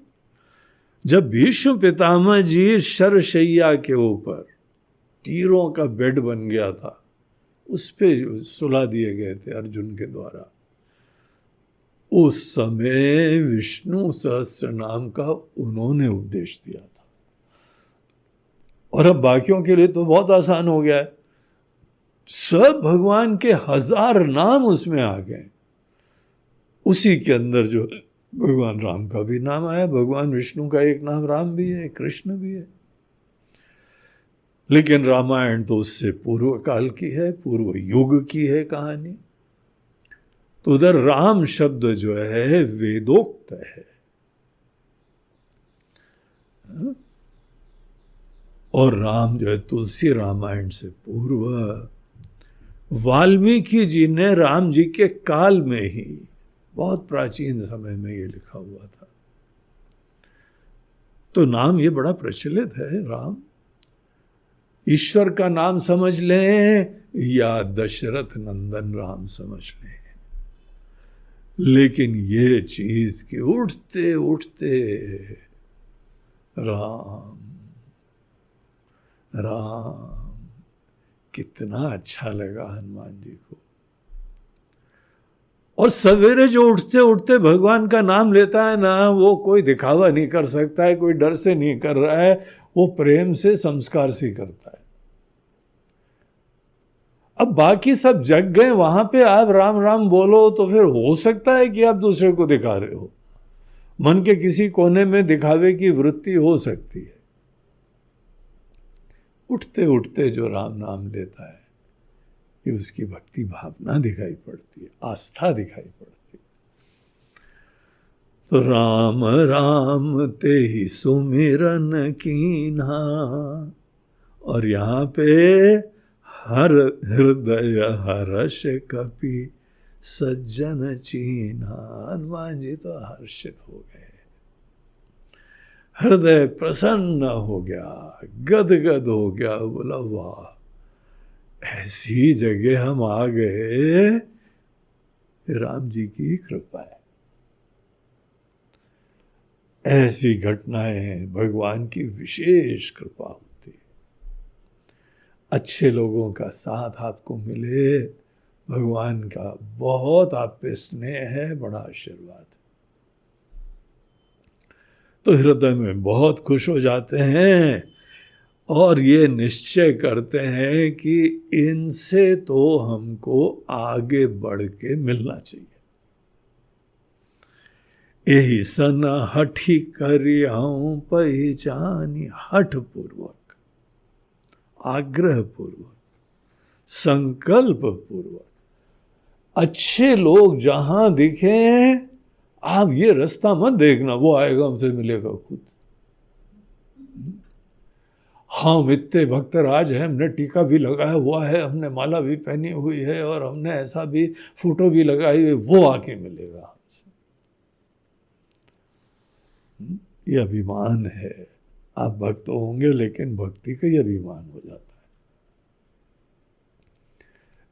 जब भीष्म पितामह जी शरशैया के ऊपर तीरों का बेड बन गया था, उस पे सुला दिए गए थे अर्जुन के द्वारा, उस समय विष्णु सहस्त्र नाम का उन्होंने उपदेश दिया था। और अब बाकियों के लिए तो बहुत आसान हो गया है, सब भगवान के 1000 नाम उसमें आ गए। उसी के अंदर जो भगवान राम का भी नाम आया, भगवान विष्णु का एक नाम राम भी है, कृष्ण भी है। लेकिन रामायण तो उससे पूर्व काल की है, पूर्व युग की है कहानी। तो उधर राम शब्द जो है वेदोक्त है, और राम जो है तुलसी रामायण से पूर्व। वाल्मीकि जी ने राम जी के काल में ही, बहुत प्राचीन समय में ये लिखा हुआ था। तो नाम ये बड़ा प्रचलित है राम। ईश्वर का नाम समझ लें या दशरथ नंदन राम समझ लें, लेकिन ये चीज कि उठते उठते राम राम, कितना अच्छा लगा हनुमान जी को। और सवेरे जो उठते उठते भगवान का नाम लेता है ना, वो कोई दिखावा नहीं कर सकता है, कोई डर से नहीं कर रहा है, वो प्रेम से, संस्कार से करता है। अब बाकी सब जग गए, वहां पे आप राम राम बोलो तो फिर हो सकता है कि आप दूसरे को दिखा रहे हो, मन के किसी कोने में दिखावे की वृत्ति हो सकती है। उठते उठते जो राम नाम लेता है, ये उसकी भक्ति भावना दिखाई पड़ती है, आस्था दिखाई पड़ती है। तो राम राम ते ही सुमिरन कीन्हा, और यहाँ पे हर हृदय हर्ष कपि सज्जन चीन्हा। हनुमान जी तो हर्षित हो गए, हृदय प्रसन्न हो गया, गदगद हो गया। बोला वाह, ऐसी जगह हम आ गए, राम जी की कृपा है। ऐसी घटनाएं भगवान की विशेष कृपा होती है। अच्छे लोगों का साथ आपको मिले, भगवान का बहुत आप पे स्नेह है, बड़ा आशीर्वाद है। तो हृदय में बहुत खुश हो जाते हैं और ये निश्चय करते हैं कि इनसे तो हमको आगे बढ़ के मिलना चाहिए। यही सन हठी करियाऊं पहचानी, हठ पूर्वक, आग्रह पूर्वक, संकल्प पूर्वक। अच्छे लोग जहां दिखें, आप ये रास्ता मत देखना, वो आएगा हमसे मिलेगा खुद। हम इतने भक्तराज हैं, हमने टीका भी लगाया हुआ है, हमने माला भी पहनी हुई है और हमने ऐसा भी फोटो भी लगाई हुई, वो आके मिलेगा हमसे। ये अभिमान है। आप भक्त होंगे लेकिन भक्ति का ही अभिमान हो जाता है।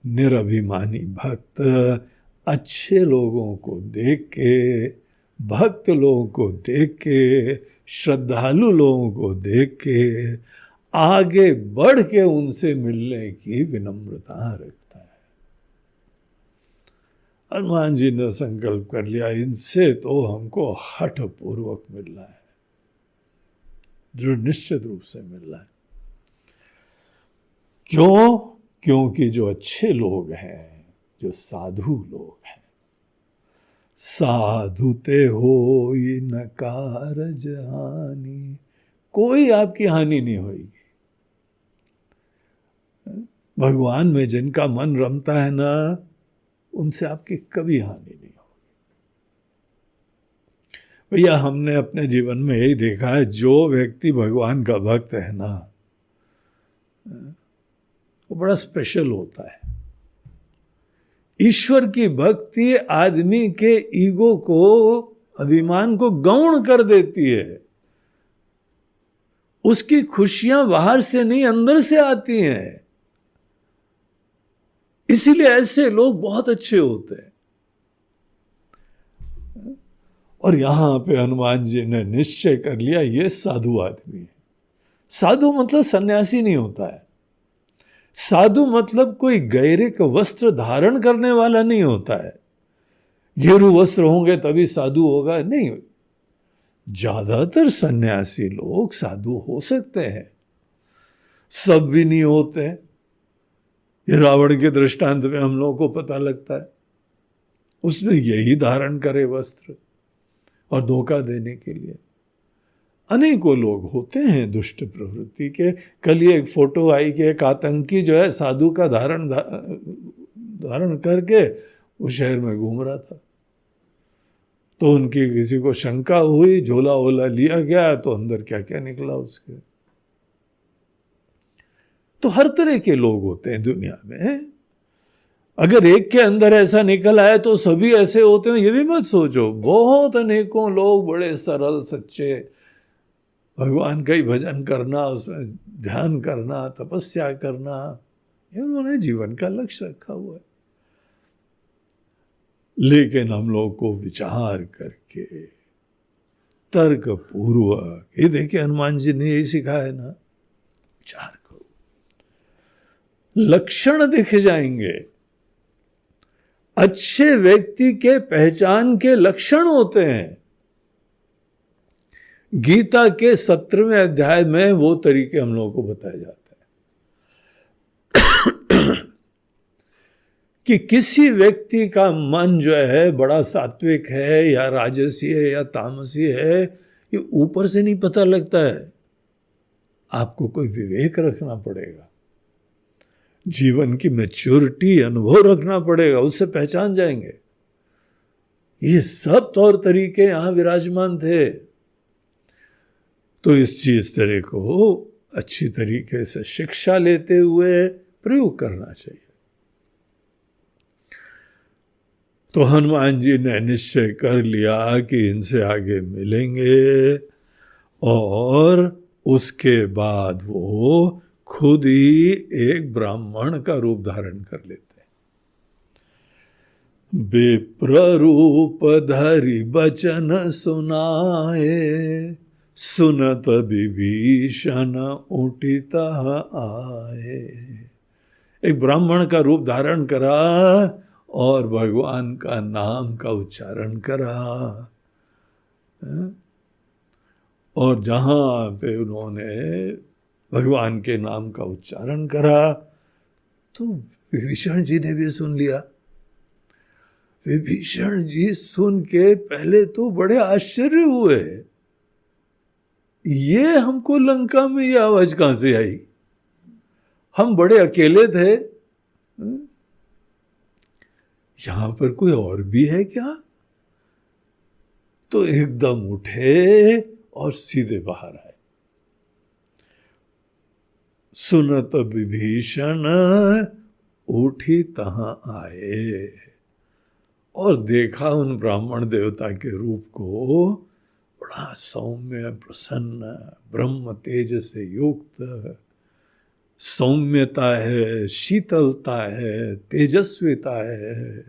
निरभिमानी भक्त अच्छे लोगों को देख के, भक्त लोगों को देख के, श्रद्धालु लोगों को देख के आगे बढ़ के उनसे मिलने की विनम्रता रखता है। हनुमान जी ने संकल्प कर लिया, इनसे तो हमको हठ पूर्वक मिलना है, दृढ़ निश्चित रूप से मिलना है। क्यों? क्योंकि जो अच्छे लोग हैं, जो साधु लोग हैं, साधु ते होई न कारज हानि, कोई आपकी हानि नहीं होगी। भगवान में जिनका मन रमता है ना, उनसे आपकी कभी हानि नहीं होगी। भैया हमने अपने जीवन में यही देखा है, जो व्यक्ति भगवान का भक्त है ना, वो बड़ा स्पेशल होता है। ईश्वर की भक्ति आदमी के ईगो को, अभिमान को गौण कर देती है। उसकी खुशियां बाहर से नहीं, अंदर से आती हैं। इसीलिए ऐसे लोग बहुत अच्छे होते हैं। और यहां पे हनुमान जी ने निश्चय कर लिया, ये साधु आदमी है। साधु मतलब सन्यासी नहीं होता है। साधु मतलब कोई गैरिक वस्त्र धारण करने वाला नहीं होता है। गेरू वस्त्र होंगे तभी साधु होगा, नहीं। ज्यादातर सन्यासी लोग साधु हो सकते हैं, सब भी नहीं होते। ये रावण के दृष्टांत में हम लोगों को पता लगता है, उसने यही धारण करे वस्त्र और धोखा देने के लिए। अनेकों लोग होते हैं दुष्ट प्रवृत्ति के। कल ही एक फोटो आई कि एक आतंकी जो है साधु का धारण करके उस शहर में घूम रहा था। तो उनकी किसी को शंका हुई, झोला वोला लिया गया तो अंदर क्या क्या निकला उसके। तो हर तरह के लोग होते हैं दुनिया में। अगर एक के अंदर ऐसा निकल आए तो सभी ऐसे होते हैं, ये भी मत सोचो। बहुत अनेकों लोग बड़े सरल सच्चे, भगवान का ही भजन करना, उसमें ध्यान करना, तपस्या करना, ये उन्होंने जीवन का लक्ष्य रखा हुआ है। लेकिन हम लोग को विचार करके, तर्क पूर्वक, ये देखिए हनुमान जी ने यही सिखाया है ना, विचार करो, लक्षण दिख जाएंगे। अच्छे व्यक्ति के पहचान के लक्षण होते हैं। गीता के 17वें अध्याय में वो तरीके हम लोगों को बताया जाता है कि किसी व्यक्ति का मन जो है बड़ा सात्विक है या राजसी है या तामसी है, ये ऊपर से नहीं पता लगता है। आपको कोई विवेक रखना पड़ेगा, जीवन की मैच्योरिटी, अनुभव रखना पड़ेगा, उससे पहचान जाएंगे। ये सब तौर तरीके यहां विराजमान थे। तो इस चीज तरह को अच्छी तरीके से शिक्षा लेते हुए प्रयोग करना चाहिए। तो हनुमान जी ने निश्चय कर लिया कि इनसे आगे मिलेंगे, और उसके बाद वो खुद ही एक ब्राह्मण का रूप धारण कर लेते हैं। विप्र रूप धरि बचन सुनाए, सुनत विभीषण उठित आए। एक ब्राह्मण का रूप धारण करा और भगवान का नाम का उच्चारण करा, और जहां पे उन्होंने भगवान के नाम का उच्चारण करा तो विभीषण जी ने भी सुन लिया। विभीषण जी सुन के पहले तो बड़े आश्चर्य हुए, ये हमको लंका में ये आवाज कहां से आई, हम बड़े अकेले थे, यहां पर कोई और भी है क्या? तो एकदम उठे और सीधे बाहर आए। सुनत विभीषण उठी तहां आए, और देखा उन ब्राह्मण देवता के रूप को, बड़ा सौम्य, प्रसन्न, ब्रह्म तेज से युक्त, सौम्यता है, शीतलता है, तेजस्विता है,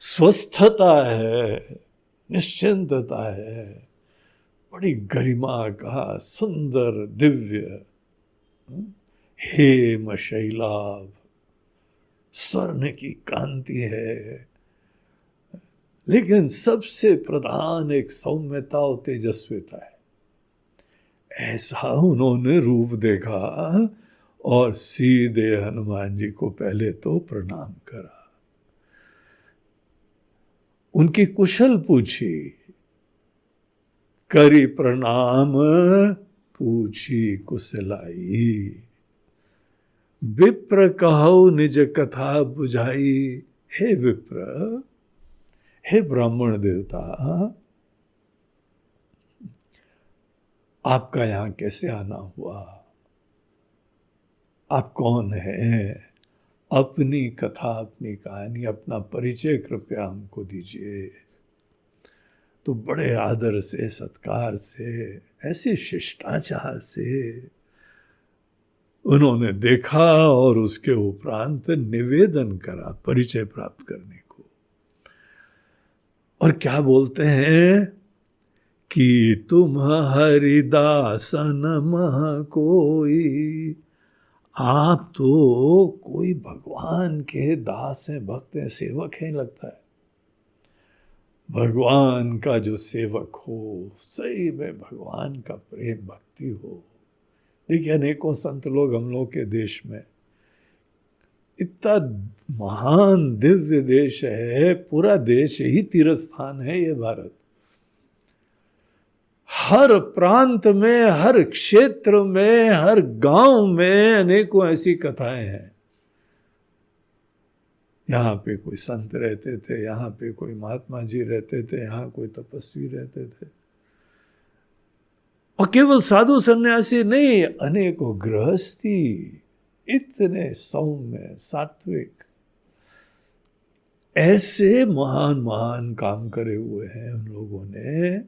स्वस्थता है, निश्चिंतता है, बड़ी गरिमा का सुंदर दिव्य हेम शैलाभ, स्वर्ण की कांति है, लेकिन सबसे प्रधान एक सौम्यता और तेजस्विता है। ऐसा उन्होंने रूप देखा और सीधे हनुमान जी को पहले तो प्रणाम करा, उनकी कुशल पूछी, करी प्रणाम पूछी कुशलाई, विप्र कहो निज कथा बुझाई। हे विप्र, हे ब्राह्मण देवता, आपका यहां कैसे आना हुआ, आप कौन हैं, अपनी कथा, अपनी कहानी, अपना परिचय कृपया हमको दीजिए। तो बड़े आदर से, सत्कार से, ऐसे शिष्टाचार से उन्होंने देखा और उसके उपरांत निवेदन करा परिचय प्राप्त करने को। और क्या बोलते हैं कि तुम हरिदासन मह कोई, आप तो कोई भगवान के दास हैं, भक्त हैं, सेवक हैं लगता है। भगवान का जो सेवक हो, सही में भगवान का प्रेम भक्ति हो। देखिए अनेकों संत लोग हम लोग के देश में, इतना महान दिव्य देश है, पूरा देश ही तीर्थ स्थान है ये भारत। हर प्रांत में, हर क्षेत्र में, हर गांव में अनेकों ऐसी कथाएं हैं। यहाँ पे कोई संत रहते थे, यहाँ पे कोई महात्मा जी रहते थे, यहाँ कोई तपस्वी रहते थे। और केवल साधु सन्यासी नहीं, अनेकों गृहस्थी, इतने सौम्य, सात्विक, ऐसे महान महान काम करे हुए हैं उन लोगों ने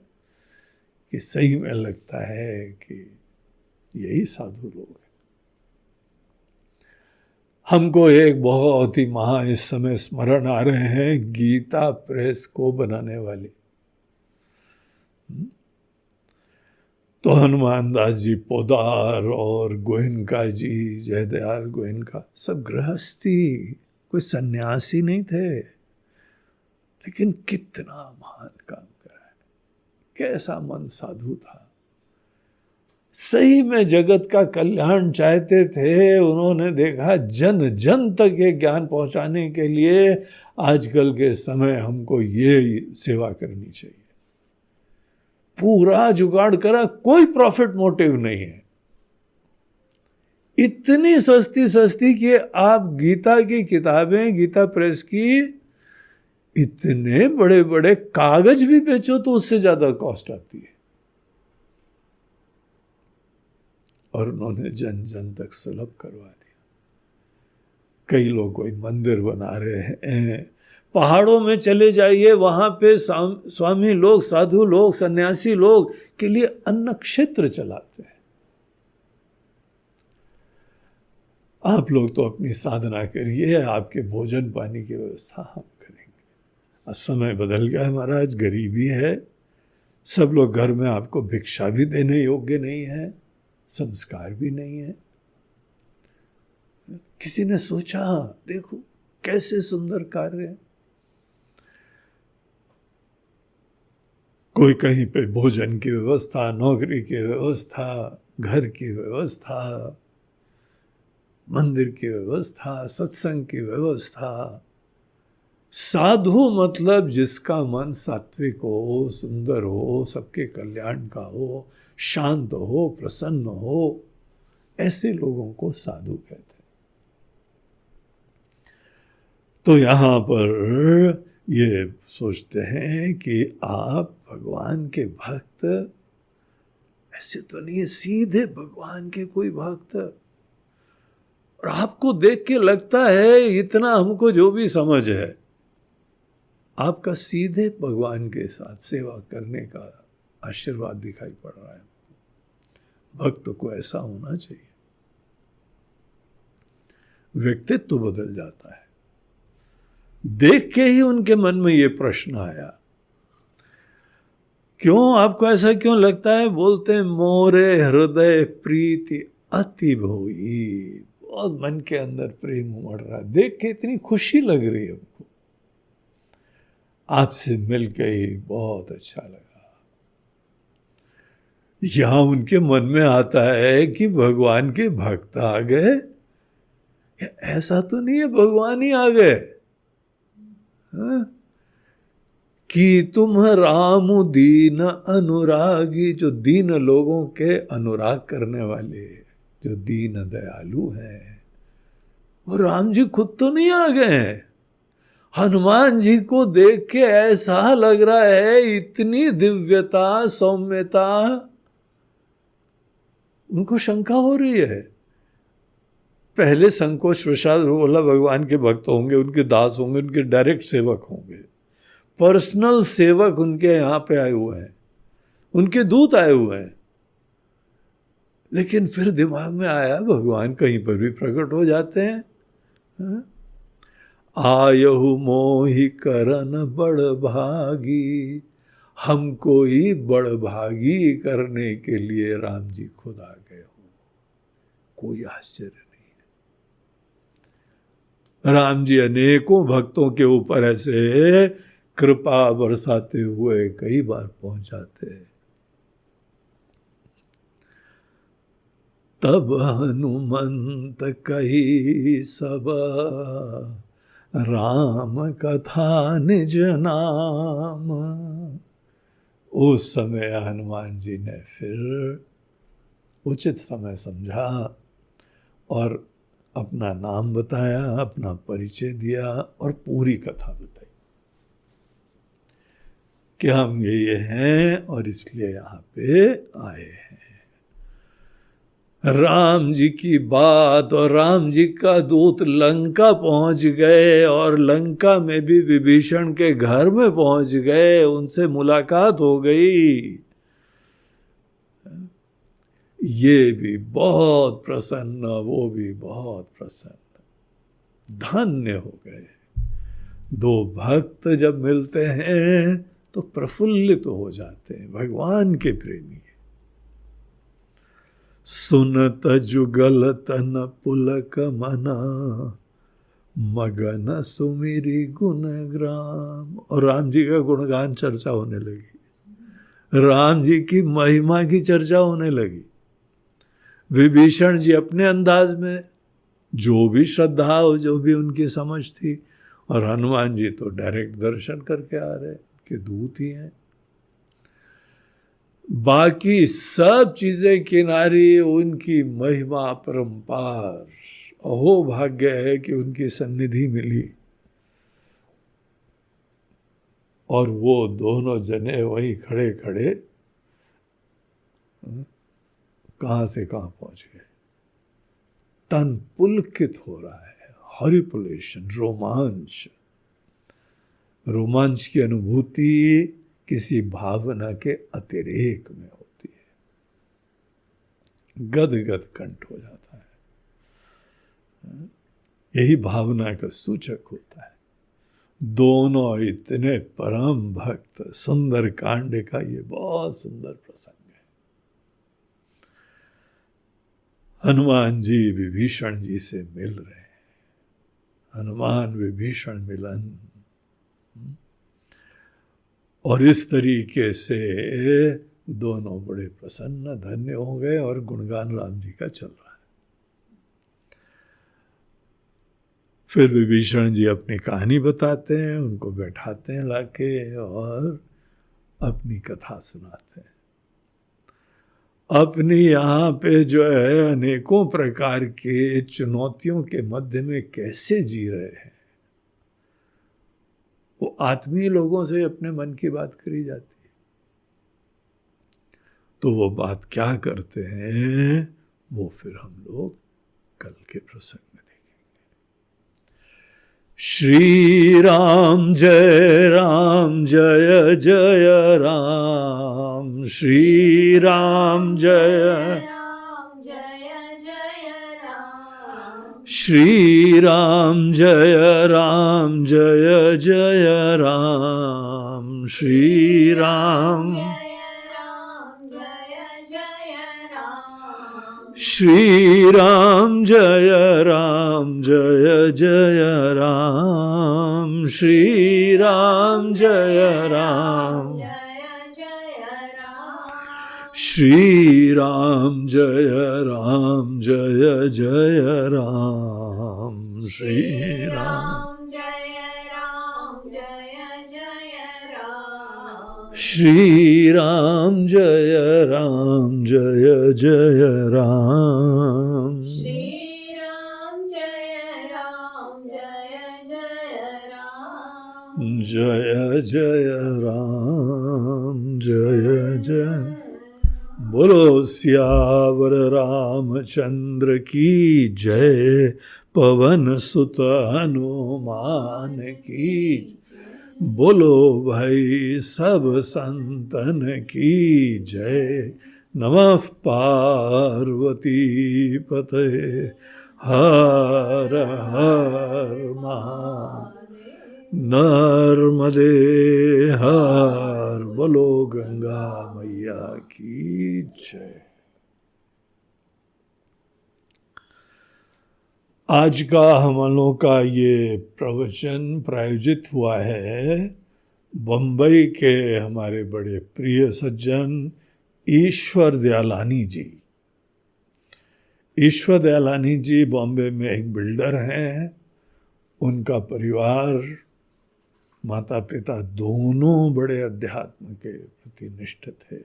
कि सही में लगता है कि यही साधु लोग हैं। हमको एक बहुत ही महान इस समय स्मरण आ रहे हैं, गीता प्रेस को बनाने वाले। तो हनुमान दास जी पोदार और गोयनका जी, जयदयाल गोयनका, सब गृहस्थी, कोई सन्यासी नहीं थे, लेकिन कितना महान काम करा है, कैसा मन साधु था। सही में जगत का कल्याण चाहते थे। उन्होंने देखा जन जन तक ये ज्ञान पहुंचाने के लिए आजकल के समय हमको ये सेवा करनी चाहिए। पूरा जुगाड़ करा, कोई प्रॉफिट मोटिव नहीं है, इतनी सस्ती सस्ती कि आप गीता की किताबें, गीता प्रेस की, इतने बड़े बड़े कागज भी बेचो तो उससे ज्यादा कॉस्ट आती है। और उन्होंने जन जन तक सुलभ करवा दिया। कई लोग कोई मंदिर बना रहे हैं, पहाड़ों में चले जाइए, वहां पे स्वामी लोग, साधु लोग, सन्यासी लोग के लिए अन्न क्षेत्र चलाते हैं। आप लोग तो अपनी साधना करिए, आपके भोजन पानी की व्यवस्था हम करेंगे। अब समय बदल गया है महाराज, गरीबी है, सब लोग घर में आपको भिक्षा भी देने योग्य नहीं है, संस्कार भी नहीं है। किसी ने सोचा, देखो कैसे सुंदर कार्य है। कोई कहीं पे भोजन की व्यवस्था, नौकरी की व्यवस्था, घर की व्यवस्था, मंदिर की व्यवस्था, सत्संग की व्यवस्था। साधु मतलब जिसका मन सात्विक हो, सुंदर हो, सबके कल्याण का हो, शांत हो, प्रसन्न हो, ऐसे लोगों को साधु कहते हैं। तो यहां पर ये सोचते हैं कि आप भगवान के भक्त, ऐसे तो नहीं है, सीधे भगवान के कोई भक्त, और आपको देख के लगता है इतना हमको जो भी समझ है, आपका सीधे भगवान के साथ सेवा करने का आशीर्वाद दिखाई पड़ रहा है। भक्त को ऐसा होना चाहिए। व्यक्तित्व तो बदल जाता है। देख के ही उनके मन में ये प्रश्न आया, क्यों आपको ऐसा क्यों लगता है? बोलते हैं मोरे हृदय प्रीति अति भोई, बहुत मन के अंदर प्रेम उमड़ रहा है, देख के इतनी खुशी लग रही है हमको, आपसे मिल के ही बहुत अच्छा लगा। यहां उनके मन में आता है कि भगवान के भक्त आ गए, ऐसा तो नहीं है भगवान ही आ गए, कि तुम राम दीन अनुरागी, जो दीन लोगों के अनुराग करने वाले, जो दीन दयालु हैं, वो राम जी खुद तो नहीं आ गए हैं। हनुमान जी को देख के ऐसा लग रहा है, इतनी दिव्यता, सौम्यता, उनको शंका हो रही है। पहले संकोच प्रसाद बोला भगवान के भक्त होंगे, उनके दास होंगे, उनके डायरेक्ट सेवक होंगे, पर्सनल सेवक उनके यहाँ पे आए हुए हैं, उनके दूत आए हुए हैं। लेकिन फिर दिमाग में आया भगवान कहीं पर भी प्रकट हो जाते हैं। आयहु मोहि करन बड़ भागी, हमको ही बड़ भागी करने के लिए राम जी खुद आ गए हो, कोई आश्चर्य नहीं है। राम जी अनेकों भक्तों के ऊपर ऐसे कृपा बरसाते हुए कई बार पहुंच जाते हैं। तब हनुमंत कही सब राम कथा निज नाम। उस समय हनुमान जी ने फिर उचित समय समझा और अपना नाम बताया, अपना परिचय दिया और पूरी कथा बताई कि हम ये हैं और इसलिए यहाँ पे आए हैं। राम जी की बात, और राम जी का दूत लंका पहुंच गए और लंका में भी विभीषण के घर में पहुंच गए, उनसे मुलाकात हो गई। ये भी बहुत प्रसन्न, वो भी बहुत प्रसन्न, धन्य हो गए। दो भक्त जब मिलते हैं तो प्रफुल्लित हो जाते हैं, भगवान के प्रेमी। सुनत जुगल तन पुलक मना, मगन सुमिरी गुण ग्राम। और राम जी का गुणगान चर्चा होने लगी, राम जी की महिमा की चर्चा होने लगी। विभीषण जी अपने अंदाज में, जो भी श्रद्धा हो, जो भी उनकी समझ थी, और हनुमान जी तो डायरेक्ट दर्शन करके आ रहे, के दूत ही हैं। बाकी सब चीजें किनारे, उनकी महिमा परंपार। अहो भाग्य है कि उनकी सन्निधि मिली और वो दोनों जने वही खड़े खड़े कहां से कहां पहुंच गए। तन पुलकित हो रहा है, हॉरिपुलेशन, रोमांच। रोमांच की अनुभूति किसी भावना के अतिरेक में होती है, गदगद कंठ हो जाता है। यही भावना का सूचक होता है। दोनों इतने परम भक्त, सुंदर कांड का ये बहुत सुंदर प्रसंग है। हनुमान जी विभीषण जी से मिल रहे हैं, हनुमान विभीषण मिलन, और इस तरीके से दोनों बड़े प्रसन्न धन्य हो गए और गुणगान राम जी का चल रहा है। फिर विभीषण जी अपनी कहानी बताते हैं, उनको बैठाते हैं लाके और अपनी कथा सुनाते हैं। अपनी यहाँ पे जो है अनेकों प्रकार के चुनौतियों के मध्य में कैसे जी रहे हैं। वो आत्मीय लोगों से अपने मन की बात करी जाती है, तो वो बात क्या करते हैं वो फिर हम लोग कल के प्रसंग में देखेंगे। श्री राम जय जय राम, श्री राम जय श्री राम जय जय राम, श्री राम श्री राम जय जय राम, श्री राम जय श्री राम जय जय राम, श्री राम श्री राम जय जय राम, जय जय राम जय जय। बोलो सियावर रामचंद्र की जय, पवन सुत हनुमान की। बोलो भाई सब संतन की जय। नमः पार्वती पते, हर हर महादेव, नर्मदे हर। बोलो गंगा मैया की जय। आज का हम लोगों का ये प्रवचन प्रायोजित हुआ है बम्बई के हमारे बड़े प्रिय सज्जन ईश्वर दयालानी जी। ईश्वर दयालानी जी बॉम्बे में एक बिल्डर हैं। उनका परिवार, माता पिता दोनों बड़े अध्यात्म के प्रति निष्ठ थे,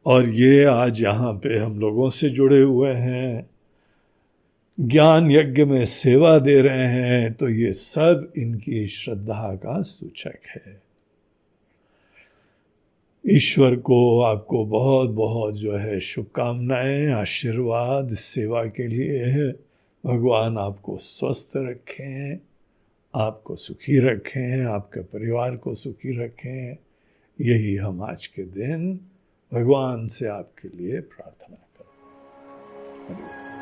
और ये आज यहाँ पे हम लोगों से जुड़े हुए हैं, ज्ञान यज्ञ में सेवा दे रहे हैं। तो ये सब इनकी श्रद्धा का सूचक है। ईश्वर को आपको बहुत बहुत जो है शुभकामनाएं, आशीर्वाद सेवा के लिए। भगवान आपको स्वस्थ रखें, आपको सुखी रखें, आपके परिवार को सुखी रखें। यही हम आज के दिन भगवान से आपके लिए प्रार्थना करते हैं।